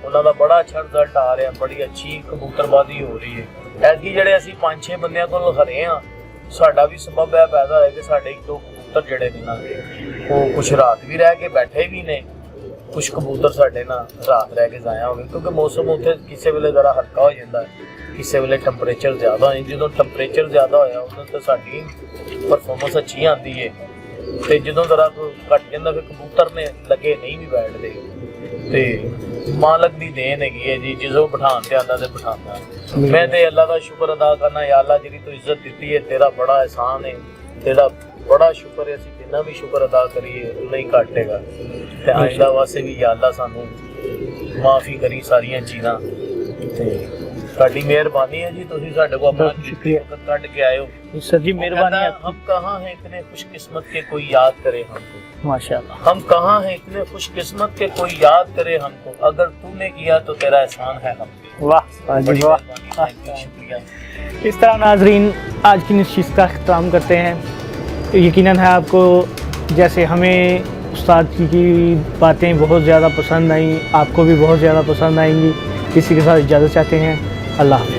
ਉਹਨਾਂ ਦਾ ਬੜਾ ਅੱਛਾ ਰਿਜ਼ਲਟ ਆ ਰਿਹਾ, ਬੜੀ ਅੱਛੀ ਕਬੂਤਰਬਾਜ਼ੀ ਹੋ ਰਹੀ ਹੈ। ਐਤਕੀ ਜਿਹੜੇ ਅਸੀਂ 5-6 ਬੰਦਿਆਂ ਕੋਲ ਹਰੇ ਹਾਂ, ਸਾਡਾ ਵੀ ਸਬਬ ਹੈ ਪੈਦਾ ਹੋਇਆ ਕਿ ਸਾਡੇ 1-2 ਕਬੂਤਰ ਜਿਹੜੇ ਨੇ ਨਾ ਉਹ ਕੁਛ ਰਾਤ ਵੀ ਰਹਿ ਕੇ ਬੈਠੇ ਵੀ ਨੇ, ਕੁਛ ਕਬੂਤਰ ਸਾਡੇ ਨਾਲ ਰਾਤ ਰਹਿ ਕੇ ਜ਼ਾਇਆ ਹੋ ਗਏ, ਕਿਉਂਕਿ ਮੌਸਮ ਉੱਥੇ ਕਿਸੇ ਵੇਲੇ ਜ਼ਰਾ ਹਲਕਾ ਹੋ ਜਾਂਦਾ, ਕਿਸੇ ਵੇਲੇ ਟੈਂਪਰੇਚਰ ਜ਼ਿਆਦਾ ਹੋ ਜਾਂਦਾ। ਜਦੋਂ ਟੈਂਪਰੇਚਰ ਜ਼ਿਆਦਾ ਹੋਇਆ ਉਦੋਂ ਤਾਂ ਸਾਡੀ ਪਰਫਾਰਮੈਂਸ ਅੱਛੀ ਆਉਂਦੀ ਹੈ। ਤੇ ਜਦੋਂ ਜ਼ਰਾ ਘਟ ਜਾਂਦਾ ਫਿਰ ਕਬੂਤਰ ਨੇ ਲੱਗੇ ਨਹੀਂ ਵੀ ਬੈਠਦੇ ਤੇ ਮਾਲਕ ਦੀ ਦੇਣ ਹੈਗੀ ਹੈ ਜੀ, ਜਦੋਂ ਬਿਠਾਉਣ ਤੇ ਆਉਂਦਾ ਤੇ ਬਿਠਾਉਂਦਾ। ਮੈਂ ਤੇ ਅੱਲਾ ਦਾ ਸ਼ੁਕਰ ਅਦਾ ਕਰਨਾ, ਯਾ ਅੱਲਾ ਜਿਹੜੀ ਤੂੰ ਇੱਜ਼ਤ ਦਿੱਤੀ ਹੈ ਤੇਰਾ ਬੜਾ ਅਹਿਸਾਨ ਹੈ, ਤੇਰਾ ਬੜਾ ਸ਼ੁਕਰ ਹੈ। ਅਸੀਂ ਜਿੰਨਾ ਵੀ ਸ਼ੁਕਰ ਅਦਾ ਕਰੀਏ ਉਨਾ ਹੀ ਘੱਟ ਹੈਗਾ। ਤੇ ਆਇੰਦਾ ਵਾਸਤੇ ਵੀ ਯਾ ਅੱਲਾ ਸਾਨੂੰ ਮਾਫੀ ਕਰੀ ਸਾਰੀਆਂ ਚੀਜ਼ਾਂ। ਤੇ ਤੁਹਾਡੀ ਮਿਹਰਬਾਨੀ ਹੈ ਜੀ, ਤੁਸੀਂ ਸਾਡੇ ਕੋਲ ਆਪਣਾ ਸ਼ੁਕਰੀਆ ਕੱਢ ਕੇ ਆਏ ਹੋ। सर जी मेहरबानी है हम कहाँ हैं इतने खुशकिस्मत के कोई याद करे हमको, माशाल्लाह। हम कहाँ हैं इतने खुशकिस्मत के कोई याद करे हमको, अगर तूने किया तो तेरा एहसान है हम पे। वाह वाह जी बड़ी वाह। मेहरबानी, थैंक यू, शुक्रिया। इस तरह नाजरीन आज की नशिस्त का अख्ताम करते हैं। यकीनन है आपको जैसे हमें उस्ताद की बातें बहुत ज़्यादा पसंद आई, आपको भी बहुत ज़्यादा पसंद आएंगी। इसी के साथ इजाज़त चाहते हैं। अल्लाह हाफ़िज़।